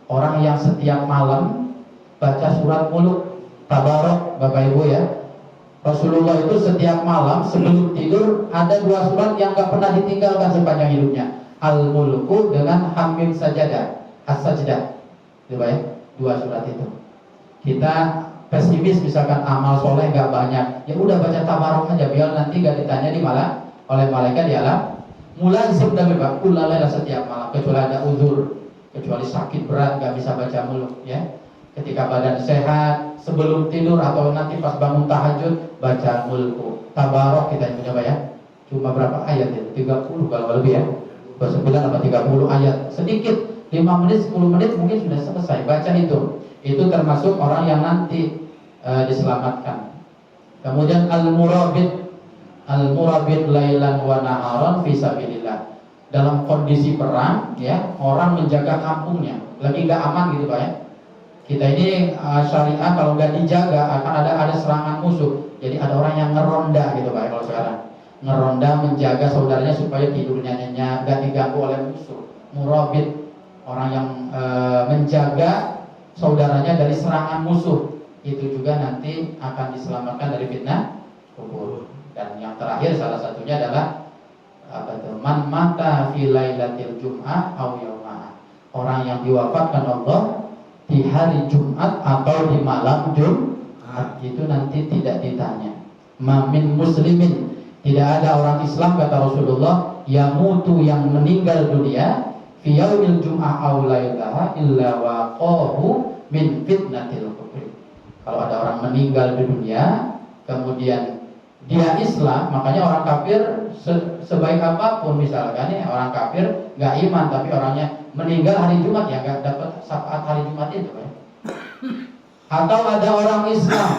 Orang yang setiap malam baca surat mulk, tabarok Bapak Ibu ya. Rasulullah itu setiap malam sebelum tidur ada 2 surat yang gak pernah ditinggalkan sepanjang hidupnya. Al-mulku dengan hamim sajadah, as-sajdah. Coba ya, 2 surat itu. Kita pesimis misalkan amal soleh gak banyak, ya udah baca tabarok aja biar nanti gak ditanya di malam oleh malaikat di alam. Mulazim dan Bapak, kulalaila setiap malam kecuali ada uzur, kecuali sakit berat gak bisa baca muluk ya. Ketika badan sehat, sebelum tidur atau nanti pas bangun tahajud baca mulku. Tabarok kita coba ya. Cuma berapa ayat itu? 30 kalau lebih ya. 29 atau 30 ayat. Sedikit 5 menit, 10 menit mungkin sudah selesai baca itu. Itu termasuk orang yang nanti diselamatkan. Kemudian al-murabit lailan wa naharan fi sabilillah. Dalam kondisi perang ya, orang menjaga kampungnya. Lagi enggak aman gitu Pak ya. Kita ini syariah kalau nggak dijaga akan ada serangan musuh. Jadi ada orang yang ngeronda gitu Pak kalau sekarang. Ngeronda menjaga saudaranya supaya tidurnya nyenyak, nggak diganggu oleh musuh. Murabit, orang yang menjaga saudaranya dari serangan musuh. Itu juga nanti akan diselamatkan dari fitnah kubur. Dan yang terakhir salah satunya adalah man mata fi lailatil jum'ah aw yaumah. Orang yang diwafatkan Allah di hari Jumat atau di malam Jumat, itu nanti tidak ditanya. Mamin muslimin, tidak ada orang Islam kata Rasulullah yamutu yang meninggal dunia fi yaumil jum'ah aw lailaha illa waqahu min fitnatil kubur. Kalau ada orang meninggal di dunia kemudian dia Islam, makanya orang kafir sebaik apapun misalkan ya, orang kafir nggak iman tapi orangnya meninggal hari Jumat ya nggak dapat syafaat hari Jumat itu ya. Atau ada orang Islam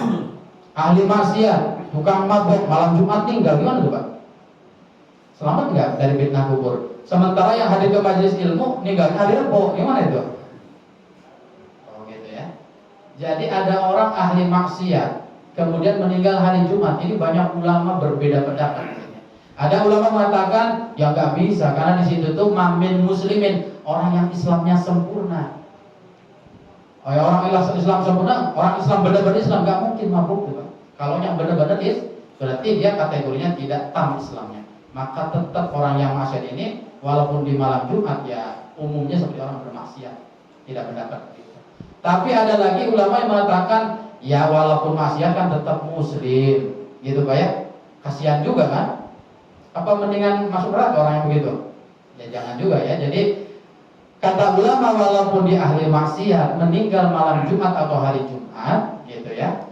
ahli maksiat, tukang mabuk malam Jumat tinggal, gimana tuh Pak? Selamat nggak dari fitnah kubur? Sementara yang hadir ke majelis ilmu ninggal hari Rebo, gimana itu? Oh gitu ya. Jadi ada orang ahli maksiat kemudian meninggal hari Jumat, ini banyak ulama berbeda pendapat. Ada ulama mengatakan ya nggak bisa karena di situ tuh mamin muslimin, orang yang Islamnya sempurna. Oh, ya, orang Islam sempurna, orang Islam benar-benar Islam nggak mungkin mabuk tuh. Kalau yang benar-benar berarti dia kategorinya tidak tam Islamnya. Maka tetap orang yang maksiat ini walaupun di malam Jumat ya umumnya seperti orang bermaksiat, tidak mendapat itu. Tapi ada lagi ulama yang mengatakan ya walaupun maksiat kan tetap muslim, gitu Pak ya. Kasihan juga kan? Apa mendingan masuk neraka orang yang begitu? Ya jangan juga ya. Jadi kata ulama walaupun dia ahli maksiat meninggal malam Jumat atau hari Jumat, gitu ya.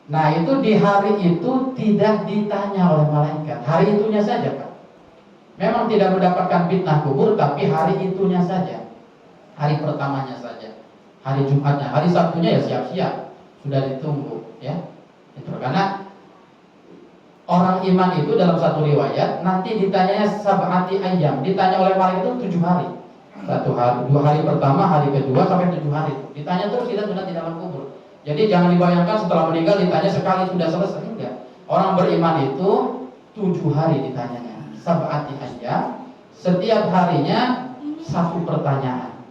Nah itu di hari itu tidak ditanya oleh malaikat, hari itunya saja Pak. Memang tidak mendapatkan fitnah kubur, tapi hari itunya saja, hari pertamanya saja, hari Jumatnya, hari Sabtunya ya siap-siap, sudah ditunggu ya. Itu karena orang iman itu dalam satu riwayat nanti ditanyanya sab'ati ayyam, ditanya oleh malaikat itu 7 hari. 1 hari, 2 hari pertama, hari kedua sampai 7 hari. Ditanya terus kita sudah di dalam kubur. Jadi jangan dibayangkan setelah meninggal ditanya sekali sudah selesai, enggak. Orang beriman itu 7 hari ditanyanya. Sab'ati ayyam, setiap harinya 1 pertanyaan.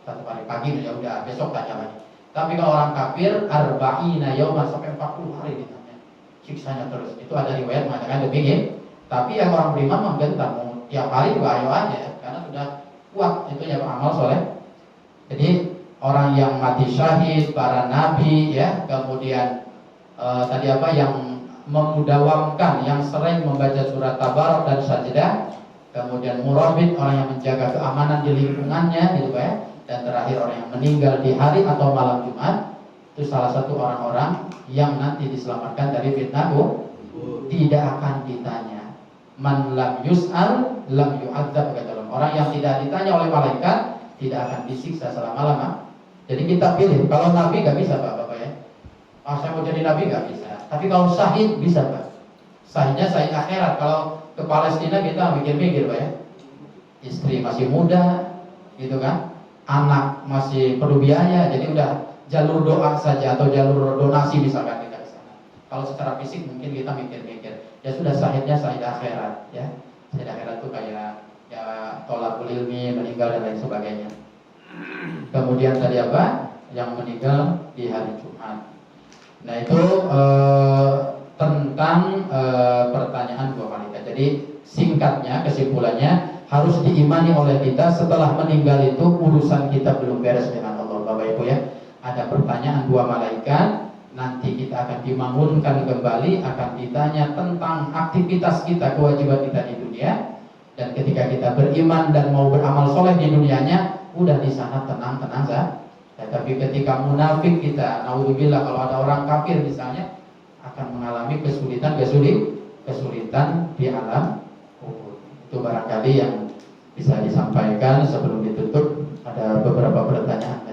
1 hari pagi ya udah, besok tanya lagi. Tapi kalau orang kafir arba'ina yauman sampai 40 hari ditanya. Siksanya terus. Itu ada riwayat mengatakan demikian. Tapi yang orang beriman menggentang mau tiap hari juga ayo aja karena sudah kuat itu ya amal soleh. Jadi orang yang mati syahid, para nabi ya, kemudian tadi apa yang memudawamkan, yang sering membaca surat Tabarak dan Sajdah, kemudian murabit orang yang menjaga keamanan di lingkungannya gitu ya, dan terakhir orang yang meninggal di hari atau malam Jumat, itu salah satu orang-orang yang nanti diselamatkan dari fitnah tidak akan ditanya. Man lam yus'al lam yu'adzab, kata orang yang tidak ditanya oleh malaikat tidak akan disiksa selama-lama. Jadi kita pilih. Kalau nabi nggak bisa Bapak ya. Saya mau jadi nabi nggak bisa. Tapi kalau syahid bisa Pak. Syahidnya syahid akhirat. Kalau ke Palestina kita mikir-mikir Pak ya. Istri masih muda, gitu kan. Anak masih perlu biaya. Jadi udah jalur doa saja atau jalur donasi misalkan kita ke sana. Kalau secara fisik mungkin kita mikir-mikir. Ya sudah syahidnya syahid akhirat ya. Syahid akhirat itu kayak ya tolakul ilmi, meninggal dan lain sebagainya. Kemudian tadi apa? Yang meninggal di hari Jumat. Nah itu tentang pertanyaan dua malaikat. Jadi singkatnya, kesimpulannya harus diimani oleh kita setelah meninggal itu urusan kita belum beres dengan Allah Bapak Ibu ya. Ada pertanyaan dua malaikat. Nanti kita akan dibangunkan kembali, akan ditanya tentang aktivitas kita, kewajiban kita di dunia. Dan ketika kita beriman dan mau beramal soleh di dunianya, udah di sana tenang-tenang saja. Tapi ketika munafik kita, naudzubillah kalau ada orang kafir misalnya, akan mengalami kesulitan di alam kubur. Itu barangkali yang bisa disampaikan sebelum ditutup. Ada beberapa pertanyaan.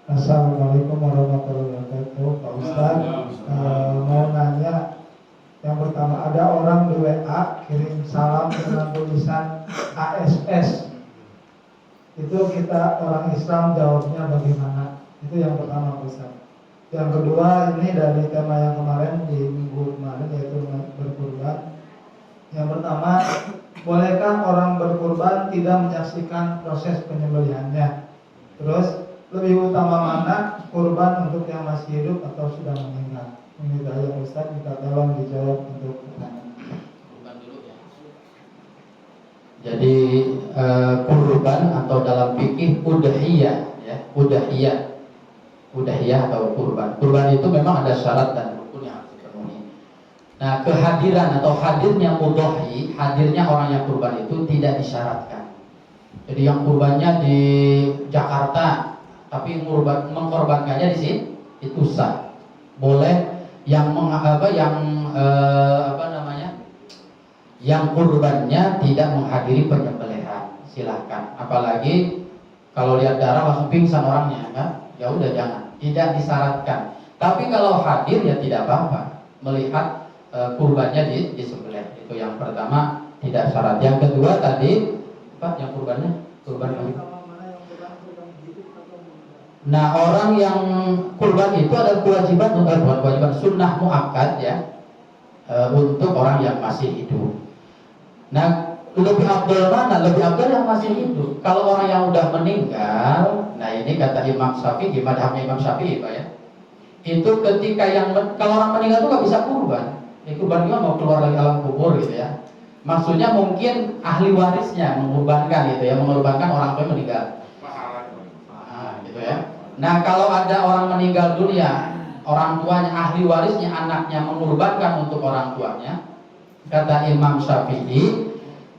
Assalamualaikum warahmatullahi wabarakatuh, Pak Ustadz. Mau nanya, yang pertama ada orang di WA kirim salam dengan tulisan ASS. Itu kita orang Islam jawabnya bagaimana? Itu yang pertama Pak Ustadz. Yang kedua ini dari tema yang kemarin di minggu kemarin yaitu berkurban. Yang pertama, bolehkah orang berkurban tidak menyaksikan proses penyembelihannya? Terus lebih utama mana kurban untuk yang masih hidup atau sudah meninggal? Ini saya Ustaz, minta tolong dijawab untuk pertanyaan. Kurban dulu ya. Jadi kurban atau dalam fikih udhiyah, ya, udhiyah atau kurban. Kurban itu memang ada syarat dan rukun yang harus dipenuhi. Nah, kehadiran atau hadirnya mudhohi, hadirnya orang yang kurban itu tidak disyaratkan. Jadi yang kurbannya di Jakarta, tapi mengkorbankannya di sini itu sah. Boleh yang yang kurbannya tidak menghadiri penyembelihan, silahkan. Apalagi kalau lihat darah langsung pingsan orangnya, kan? Ya udah jangan, tidak disyaratkan. Tapi kalau hadir ya tidak apa-apa. Melihat kurbannya disembelih, itu yang pertama tidak syarat. Yang kedua tadi apa? Yang kurbannya kurban apa? Nah, orang yang kurban itu adalah kewajiban, bukan kewajiban, sunnah muakkad ya, untuk orang yang masih hidup. Nah, lebih afdal mana? Lebih afdal yang masih hidup. Kalau orang yang udah meninggal, nah ini kata Imam Syafi'i, madhabnya Imam Syafi'i Pak ya. Itu ketika kalau orang meninggal itu nggak bisa kurban. Kurban itu mau keluar dari alam kubur gitu ya. Maksudnya mungkin ahli warisnya mengorbankan gitu ya, mengorbankan orang tua yang meninggal. Nah, gitu ya. Nah, kalau ada orang meninggal dunia, orang tuanya, ahli warisnya, anaknya mengorbankan untuk orang tuanya, kata Imam Syafi'i,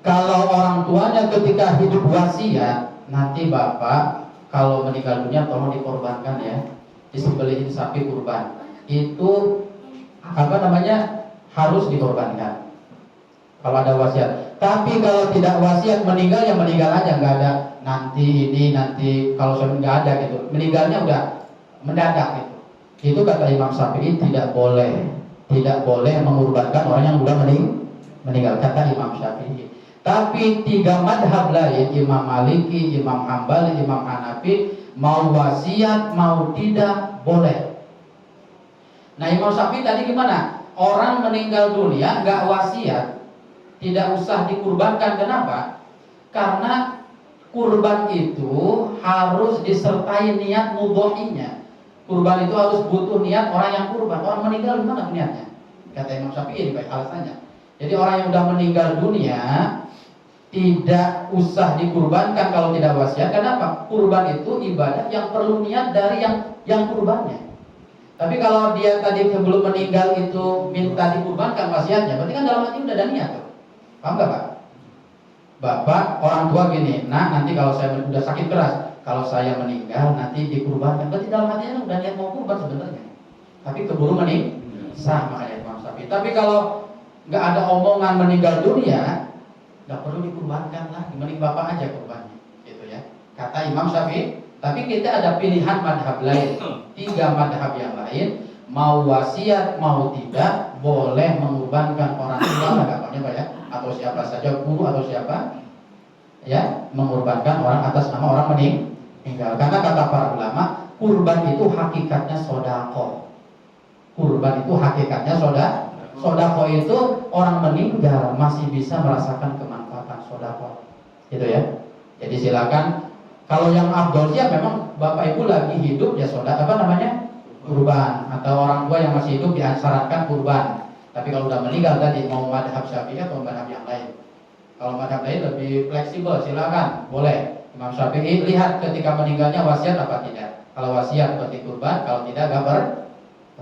kalau orang tuanya ketika hidup wasiat, nanti bapak kalau meninggal dunia tolong dikorbankan ya, disembelihin sapi kurban. Itu harus dikorbankan. Kalau ada wasiat. Tapi kalau tidak wasiat, meninggal ya meninggal aja, nggak ada nanti kalau sudah nggak ada gitu. Meninggalnya udah mendadak gitu. Itu kata Imam Syafi'i tidak boleh mengorbankan orang yang udah meninggal, kata Imam Syafi'i. Tapi tiga madhab lain, Imam Maliki, Imam Hambali, Imam Hanafi, mau wasiat mau tidak boleh. Nah, Imam Syafi'i tadi gimana? Orang meninggal dunia nggak wasiat, tidak usah dikurbankan. Kenapa? Karena kurban itu harus disertai niat mudhohinya. Kurban itu harus butuh niat orang yang kurban. Orang meninggal gimana niatnya? Kata Imam Syafi'i ini baik alasannya. Jadi orang yang sudah meninggal dunia tidak usah dikurbankan kalau tidak wasiat. Kenapa? Kurban itu ibadah yang perlu niat dari yang kurbannya. Tapi kalau dia tadi sebelum meninggal itu minta dikurbankan wasiatnya, berarti kan dalam hati udah ada niat tuh. Paham nggak Pak? Bapak orang tua gini, nah nanti kalau saya udah sakit keras, kalau saya meninggal nanti dikurbankan, berarti dalam hatinya udah niat mau kurban sebenarnya. Tapi keburu sah makanya Imam Syafi'i. Tapi kalau nggak ada omongan meninggal dunia, nggak perlu dikurbankan lah, mending bapak aja kurbannya, gitu ya. Kata Imam Syafi'i. Tapi kita ada pilihan madhab lain, 3 madhab yang lain, mau wasiat mau tidak boleh mengorbankan orang tua, agamanya Pak ya, atau siapa saja, guru atau siapa, ya, mengorbankan orang atas nama orang meninggal. Karena kata para ulama, kurban itu hakikatnya sodako. Kurban itu hakikatnya sodako itu orang meninggal masih bisa merasakan kemanfaatan sodako, gitu ya. Jadi silakan. Kalau yang afdol ya memang bapak ibu lagi hidup ya kurban, atau orang tua yang masih hidup disarankan kurban. Tapi kalau udah meninggal tadi mau madhab Syafi'i atau madhab yang lain. Kalau madhab lain lebih fleksibel, silakan, boleh. Imam Syafi'i lihat ketika meninggalnya wasiat apa tidak. Kalau wasiat berarti kurban, kalau tidak nggak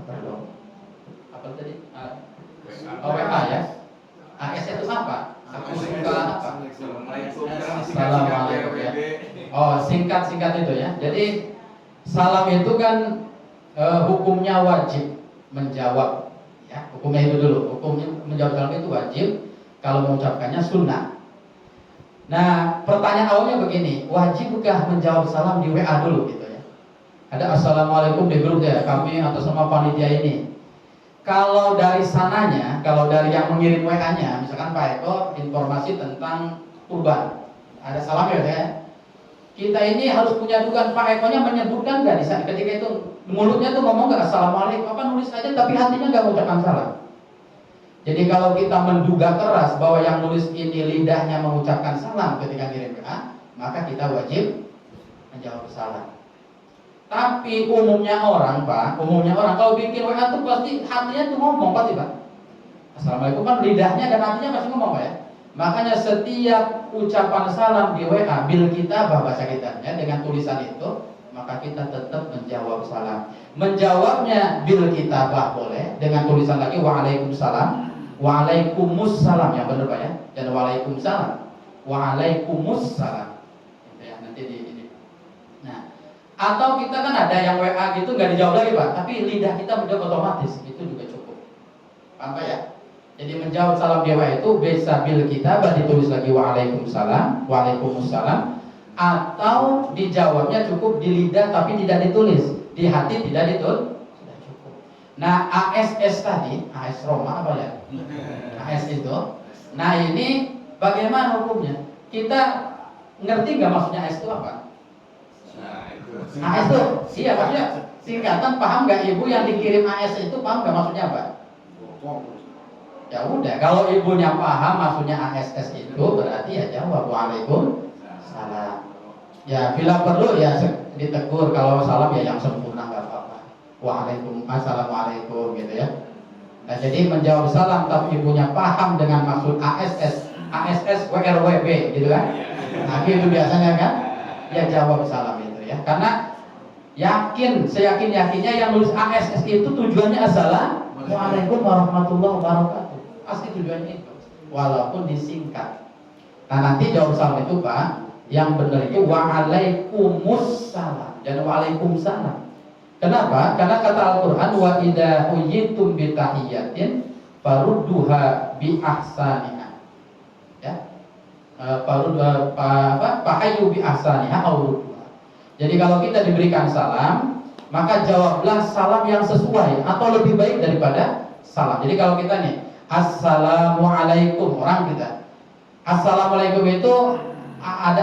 perlu. Apa tadi? OWA ya. AS itu apa? Assalamualaikum ya. Oh, singkat itu ya. Jadi salam itu kan hukumnya wajib menjawab ya. Hukumnya itu dulu. Hukumnya menjawab salam itu wajib. Kalau mengucapkannya sunnah. Nah, pertanyaan awalnya begini, wajibkah menjawab salam di WA dulu gitu ya? Ada assalamualaikum di grup ya, kami atas nama panitia ini. Kalau dari sananya, kalau dari yang mengirim WA-nya, misalkan Pak Eko informasi tentang kurban, ada salam ya. Kita ini harus punya dugaan, Pak Eko-nya menyebutkan nggak di sana ketika itu mulutnya tuh ngomong nggak assalamualaikum, apa nulis aja tapi hatinya nggak mengucapkan salam. Jadi kalau kita menduga keras bahwa yang nulis ini lidahnya mengucapkan salam ketika kirim WA, maka kita wajib menjawab salam. Tapi umumnya orang kalau bikin WA tuh pasti hatinya tuh ngomong pasti Pak. Assalamualaikum kan lidahnya dan hatinya pasti ngomong Pak ya. Makanya setiap ucapan salam di WA bil kitabah bahasa kitanya dengan tulisan itu, maka kita tetap menjawab salam. Menjawabnya bil kitabah boleh dengan tulisan lagi waalaikumsalam, waalaikumussalam yang benar Pak ya, dan waalaikumsalam, waalaikumussalam. Gitu ya, nanti di ini. Nah, atau kita kan ada yang WA gitu nggak dijawab lagi Pak, tapi lidah kita menjawab otomatis, itu juga cukup. Paham Pak ya? Jadi menjawab salam di WA itu bisa bil kitabah ditulis lagi waalaikumsalam, waalaikumussalam, atau dijawabnya cukup di lidah tapi tidak ditulis, di hati tidak ditulis, sudah cukup. Nah ASS tadi, AS Roma apa ya? AS itu, nah ini bagaimana hukumnya? Kita ngerti nggak maksudnya AS itu apa? AS itu, iya maksudnya singkatan, paham nggak ibu yang dikirim AS itu, paham nggak maksudnya apa? Ya udah, kalau ibunya paham maksudnya ASS itu berarti ya jawab waalaikumsalam. Ya bila perlu ya ditegur, kalau salam ya yang sempurna nggak apa-apa. Assalamualaikum gitu ya. Nah jadi menjawab salam tapi ibunya paham dengan maksud ASS WRWB gitu kan. Nah itu biasanya kan ya jawab salam itu ya. Karena seyakin-yakinnya yang nulis ASS itu tujuannya Assalamualaikum warahmatullahi wabarakatuh. Pasti tujuannya itu, walaupun disingkat. Nah nanti jawab salam itu Pak, yang benar itu waalaikumsalam dan waalaikumsalam. Kenapa? Karena kata Al-Quran wa idza huyyitum bi tahiyyatin farudduha bi ahsaniha. Ya. Fahayyu bi ahsaniha aw rudduha. Jadi kalau kita diberikan salam, maka jawablah salam yang sesuai atau lebih baik daripada salam. Jadi kalau kita nih Assalamualaikum, orang kita Assalamualaikum itu ada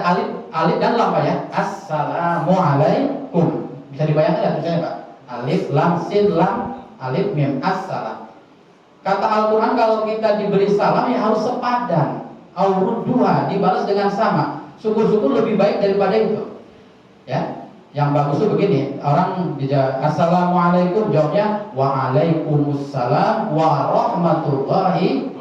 alif dan lam Pak ya. Assalamualaikum. Bisa dibayangkan ya tulisannya Pak? Alif, lam, sin, lam, alif, mim, assalam. Kata Al-Quran kalau kita diberi salam ya harus sepadan. Aurudduha, dibalas dengan sama. Syukur-syukur lebih baik daripada itu. Ya. Yang bagus itu begini, orang dijawab Assalamualaikum, jawabnya Waalaikumsalam warahmatullahi.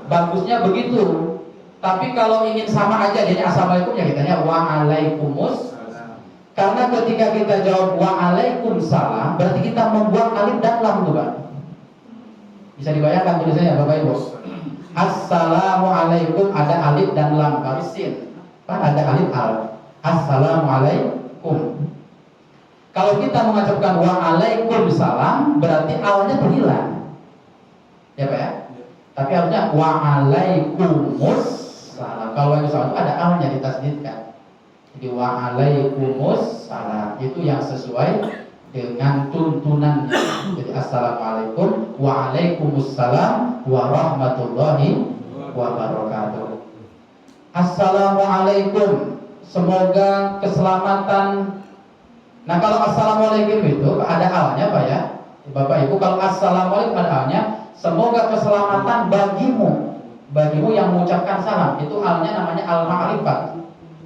Bagusnya begitu. Tapi kalau ingin sama aja jadi Assalamualaikum ya kitanya Waalaikumsalam. Karena ketika kita jawab Waalaikumsalam berarti kita membuang alif dan lam tuh Pak. Bisa dibayangkan tulisannya Bapak Ibu. Assalamualaikum ada alif dan lam, baru sin. Kan ada alif al. Assalamualaikum. Kalau kita mengucapkan waalaikumsalam berarti awalnya terhilang, ya Pak ya. Tapi harusnya waalaikumsalam. Kalau yang salah itu ada awalnya ditasdidkan. Jadi waalaikumsalam itu yang sesuai dengan tuntunannya. Jadi assalamualaikum, waalaikumsalam warahmatullahi wabarakatuh. Assalamualaikum. Semoga keselamatan. Nah kalau assalamualaikum itu ada awalnya Pak ya, Bapak Ibu. Kalau assalamualaikum ada awalnya, semoga keselamatan bagimu yang mengucapkan salam. Itu awalnya namanya al-ma'rifat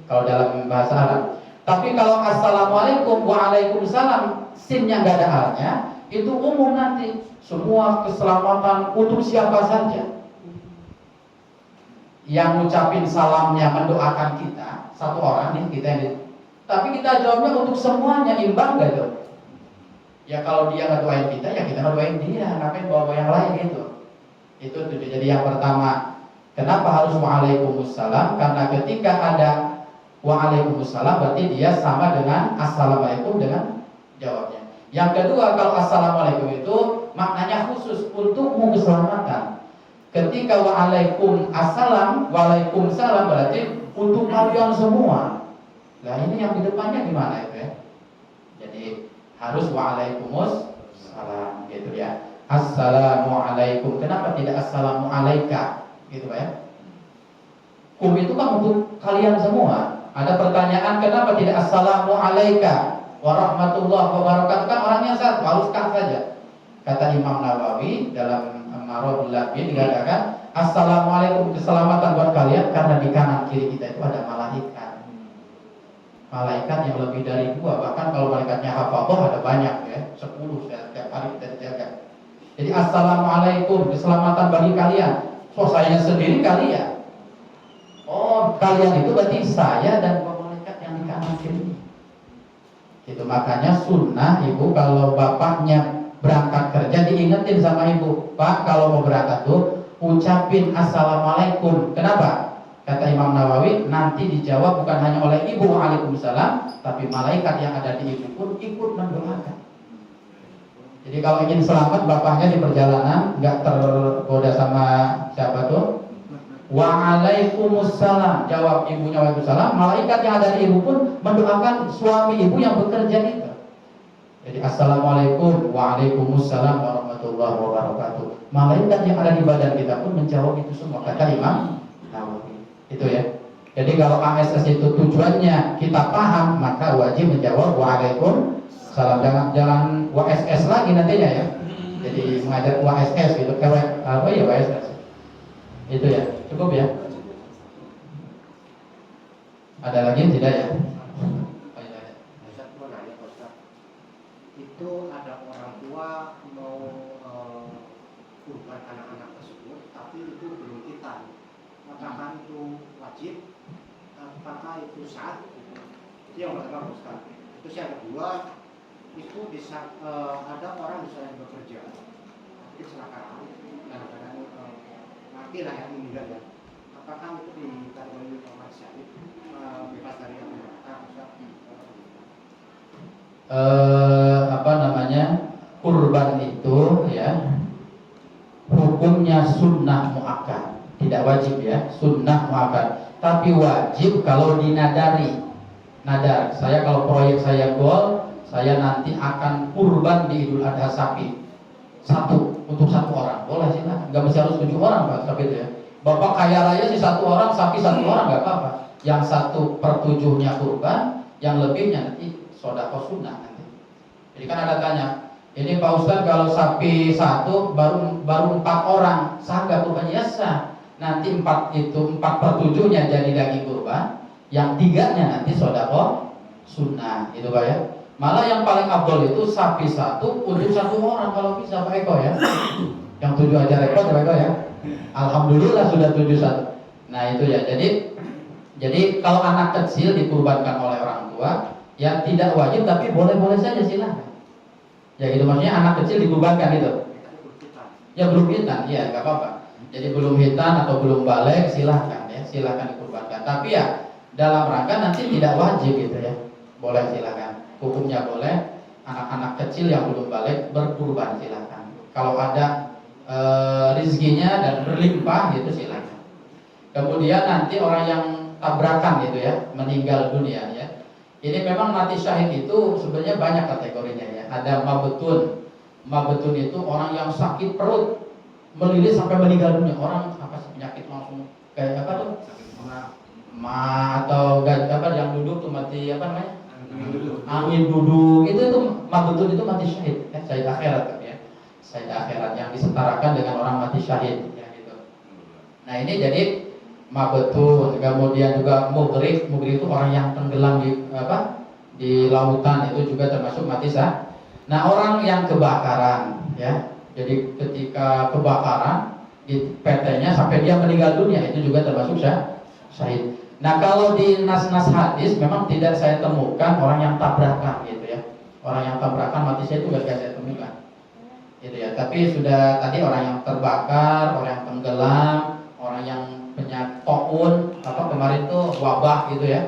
kalau dalam bahasa Arab. Tapi kalau assalamualaikum waalaikumsalam, sinnya nggak ada awalnya, itu umum nanti. Semua keselamatan untuk siapa saja yang ngucapin salamnya mendoakan kita, satu orang nih kita ini, tapi kita jawabnya untuk semuanya, imbang gak tuh? Ya kalau dia ngedoain kita, ya kita ngedoain dia, ngapain bawa yang lain gitu. Itu tuh. Jadi yang pertama, kenapa harus waalaikumsalam? Karena ketika ada waalaikumsalam berarti dia sama dengan assalamualaikum dengan jawabnya. Yang kedua, kalau assalamualaikum itu maknanya khusus untukmu keselamatan. Ketika waalaikumsalam berarti untuk kalian semua. Nah ini yang di depannya gimana itu ya? Jadi harus waalaikumsalam gitu ya. Assalamualaikum. Kenapa tidak assalamualaika gitu Pak ya? Kum itu kan untuk kalian semua. Ada pertanyaan kenapa tidak assalamualaika warahmatullahi wabarakatuh? Kan orangnya satu, harus kan saja. Kata Imam Nawawi dalam Marodul Labin dikatakan assalamualaikum, keselamatan buat kalian, karena di kanan kiri kita itu ada malaikat. Malaikat yang lebih dari 2, bahkan kalau malaikatnya hafadzah ada banyak ya, 10 setiap hari kita dijaga. Jadi assalamualaikum, keselamatan bagi kalian. So saya sendiri kalian. kalian itu berarti saya dan dua malaikat yang di kanan kiri. Itu makanya sunnah ibu kalau bapaknya berangkat kerja diingetin sama ibu, Pak kalau mau berangkat tuh ucapin assalamualaikum. Kenapa? Kata Imam Nawawi, nanti dijawab bukan hanya oleh ibu waalaikumsalam, tapi malaikat yang ada di ibu pun ikut mendoakan. Jadi kalau ingin selamat bapaknya di perjalanan nggak tergoda sama siapa tuh, waalaikumsalam, jawab ibunya waalaikumsalam, malaikat yang ada di ibu pun mendoakan suami ibu yang bekerja itu. Jadi assalamualaikum, waalaikumsalam warahmatullahi wabarakatuh. Malaikat yang ada di badan kita pun menjawab itu semua, kata Imam Nawawi. Itu ya. Jadi kalau ASS itu tujuannya kita paham, maka wajib menjawab waalaikumsalam. Jangan WSS lagi nantinya ya. Jadi mengajar WSS gitu, apa ya WSS. Itu ya, cukup ya. Ada lagi tidak ya? Ustaz mau nanya Ustaz, itu ada orang tua mau kurban anak-anak tersebut, tapi itu belum hitam. Apakah itu wajib? Apakah itu sah? Itu yang pertama Ustaz. Terus yang kedua, itu bisa ada orang misalnya bekerja, kecelakaan, kadang-kadang mati lah yang meninggal ya. Apakah itu dikategori mati syahid, bebas dari api neraka, Ustaz? Apa namanya, kurban itu ya hukumnya sunnah muakkad, tidak wajib ya, sunnah muakkad. Tapi wajib kalau dinadari, nadar. Saya kalau proyek saya goal, saya nanti akan kurban di Idul Adha sapi satu untuk satu orang, boleh silakan. Nggak mesti harus 7 orang Pak, sapi itu ya. Bapak kaya raya sih 1 orang, sapi 1 orang nggak apa-apa. Yang 1/7-nya kurban, yang lebihnya nanti sodaqah sunnah nanti. Jadi kan ada tanya, ini Pak Ustadz kalau sapi 1 baru 4 orang, sah nggak kurban? Ya sah. Nanti 4/7-nya jadi daging kurban, yang 3-nya nanti sodaqah sunnah, itu Pak ya. Malah yang paling abdol itu sapi 1 untuk 1 orang kalau bisa Pak Eko ya. Yang 7 aja repot Pak Eko ya. Alhamdulillah sudah 7 1. Nah itu ya. Jadi kalau anak kecil dikurbankan oleh orang tua, ya tidak wajib tapi boleh-boleh saja silahkan. Ya gitu, maksudnya anak kecil dikurbankan itu. Ya belum hitan, ya nggak apa-apa. Jadi belum hitan atau belum balik silahkan ya, silahkan dikurbankan. Tapi ya dalam rangka nanti tidak wajib gitu ya. Boleh silahkan. Hukumnya boleh, anak-anak kecil yang belum balik berkurban silahkan. Kalau ada rizkinya dan berlimpah gitu silahkan. Kemudian nanti orang yang tabrakan gitu ya, meninggal dunia ya. Ini memang mati syahid itu sebenarnya banyak kategorinya ya. Ada mabetun. Mabetun itu orang yang sakit perut melilit sampai meninggal dunia. Orang apa sih penyakit langsung kayak apa tuh? Atau apa yang duduk tuh mati apa namanya? Angin duduk itu mabetun itu mati syahid ya, syahid akhirat ya. Syahid akhirat yang disetarakan dengan orang mati syahid ya gitu. Nah ini jadi mabetun, kemudian juga mughrib itu orang yang tenggelam di lautan, itu juga termasuk mati syahid. Nah orang yang kebakaran ya, jadi ketika kebakaran di PT-nya sampai dia meninggal dunia itu juga termasuk syahid. Nah kalau di nas-nas hadis memang tidak saya temukan orang yang tabrakan gitu ya. Orang yang tabrakan mati syahid itu gak saya temukan gitu ya. Tapi sudah tadi orang yang terbakar, orang yang tenggelam, orang yang penyakit taun kemarin itu wabah gitu ya,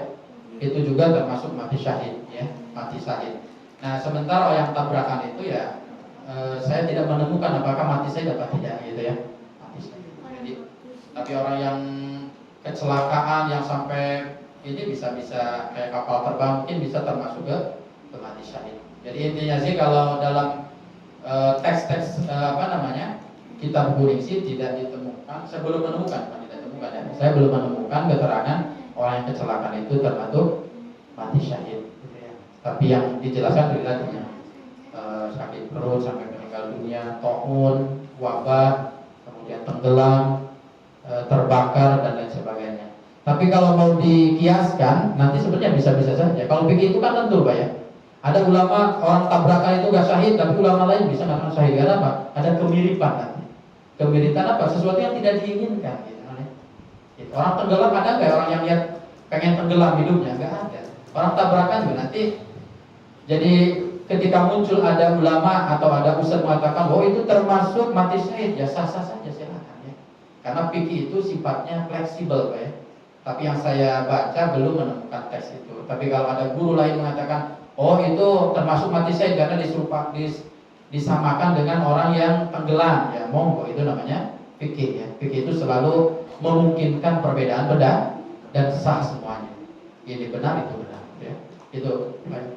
itu juga termasuk mati syahid ya, mati syahid. Nah sementara yang tabrakan itu ya saya tidak menemukan apakah mati syahid atau tidak gitu ya, mati syahid. Jadi tapi orang yang kecelakaan yang sampai ini bisa kayak kapal terbang mungkin bisa termasuk ke mati syahid. Jadi intinya sih kalau dalam teks-teks kitab Ghuriksi tidak ditemukan, saya belum menemukan ya. Saya belum menemukan keterangan orang yang kecelakaan itu termasuk mati syahid gitu ya. Tapi yang dijelaskan tadi sakit perut sampai meninggal dunia, taun, wabah, kemudian tenggelam, terbakar dan lain sebagainya. Tapi kalau mau dikiaskan nanti sebenarnya bisa-bisa saja. Kalau begitu kan tentu Pak ya. Ada ulama orang tabrakan itu gak syahid, tapi ulama lain bisa mengatakan syahid. Karena apa? Ada kemiripan nanti. Kemiripan apa? Sesuatu yang tidak diinginkan gitu. Orang tenggelam ada nggak orang yang lihat pengen tenggelam hidupnya? Nggak ada. Orang tabrakan juga nanti. Jadi ketika muncul ada ulama atau ada ustaz mengatakan, oh itu termasuk mati syahid, ya sah-sah saja silakan ya. Karena fikih itu sifatnya fleksibel Pak ya. Tapi yang saya baca belum menemukan teks itu. Tapi kalau ada guru lain mengatakan, oh itu termasuk mati syahid karena disamakan dengan orang yang tenggelam, ya monggo, itu namanya fikih ya. Fikih itu selalu memungkinkan perbedaan beda dan sah semuanya. Ini benar itu benar ya. Itu baik.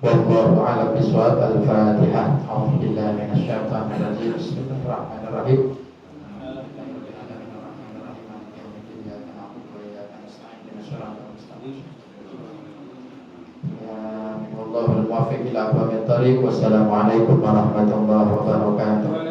Wallahu a'lam bishawab. Al-Fatihah. A'udzubillahi minasyaitonir rajim. Bismillahirrahmanirrahim. Wallahul muwaffiq ila aqwamit thoriq. Wassalamualaikum warahmatullahi wabarakatuh.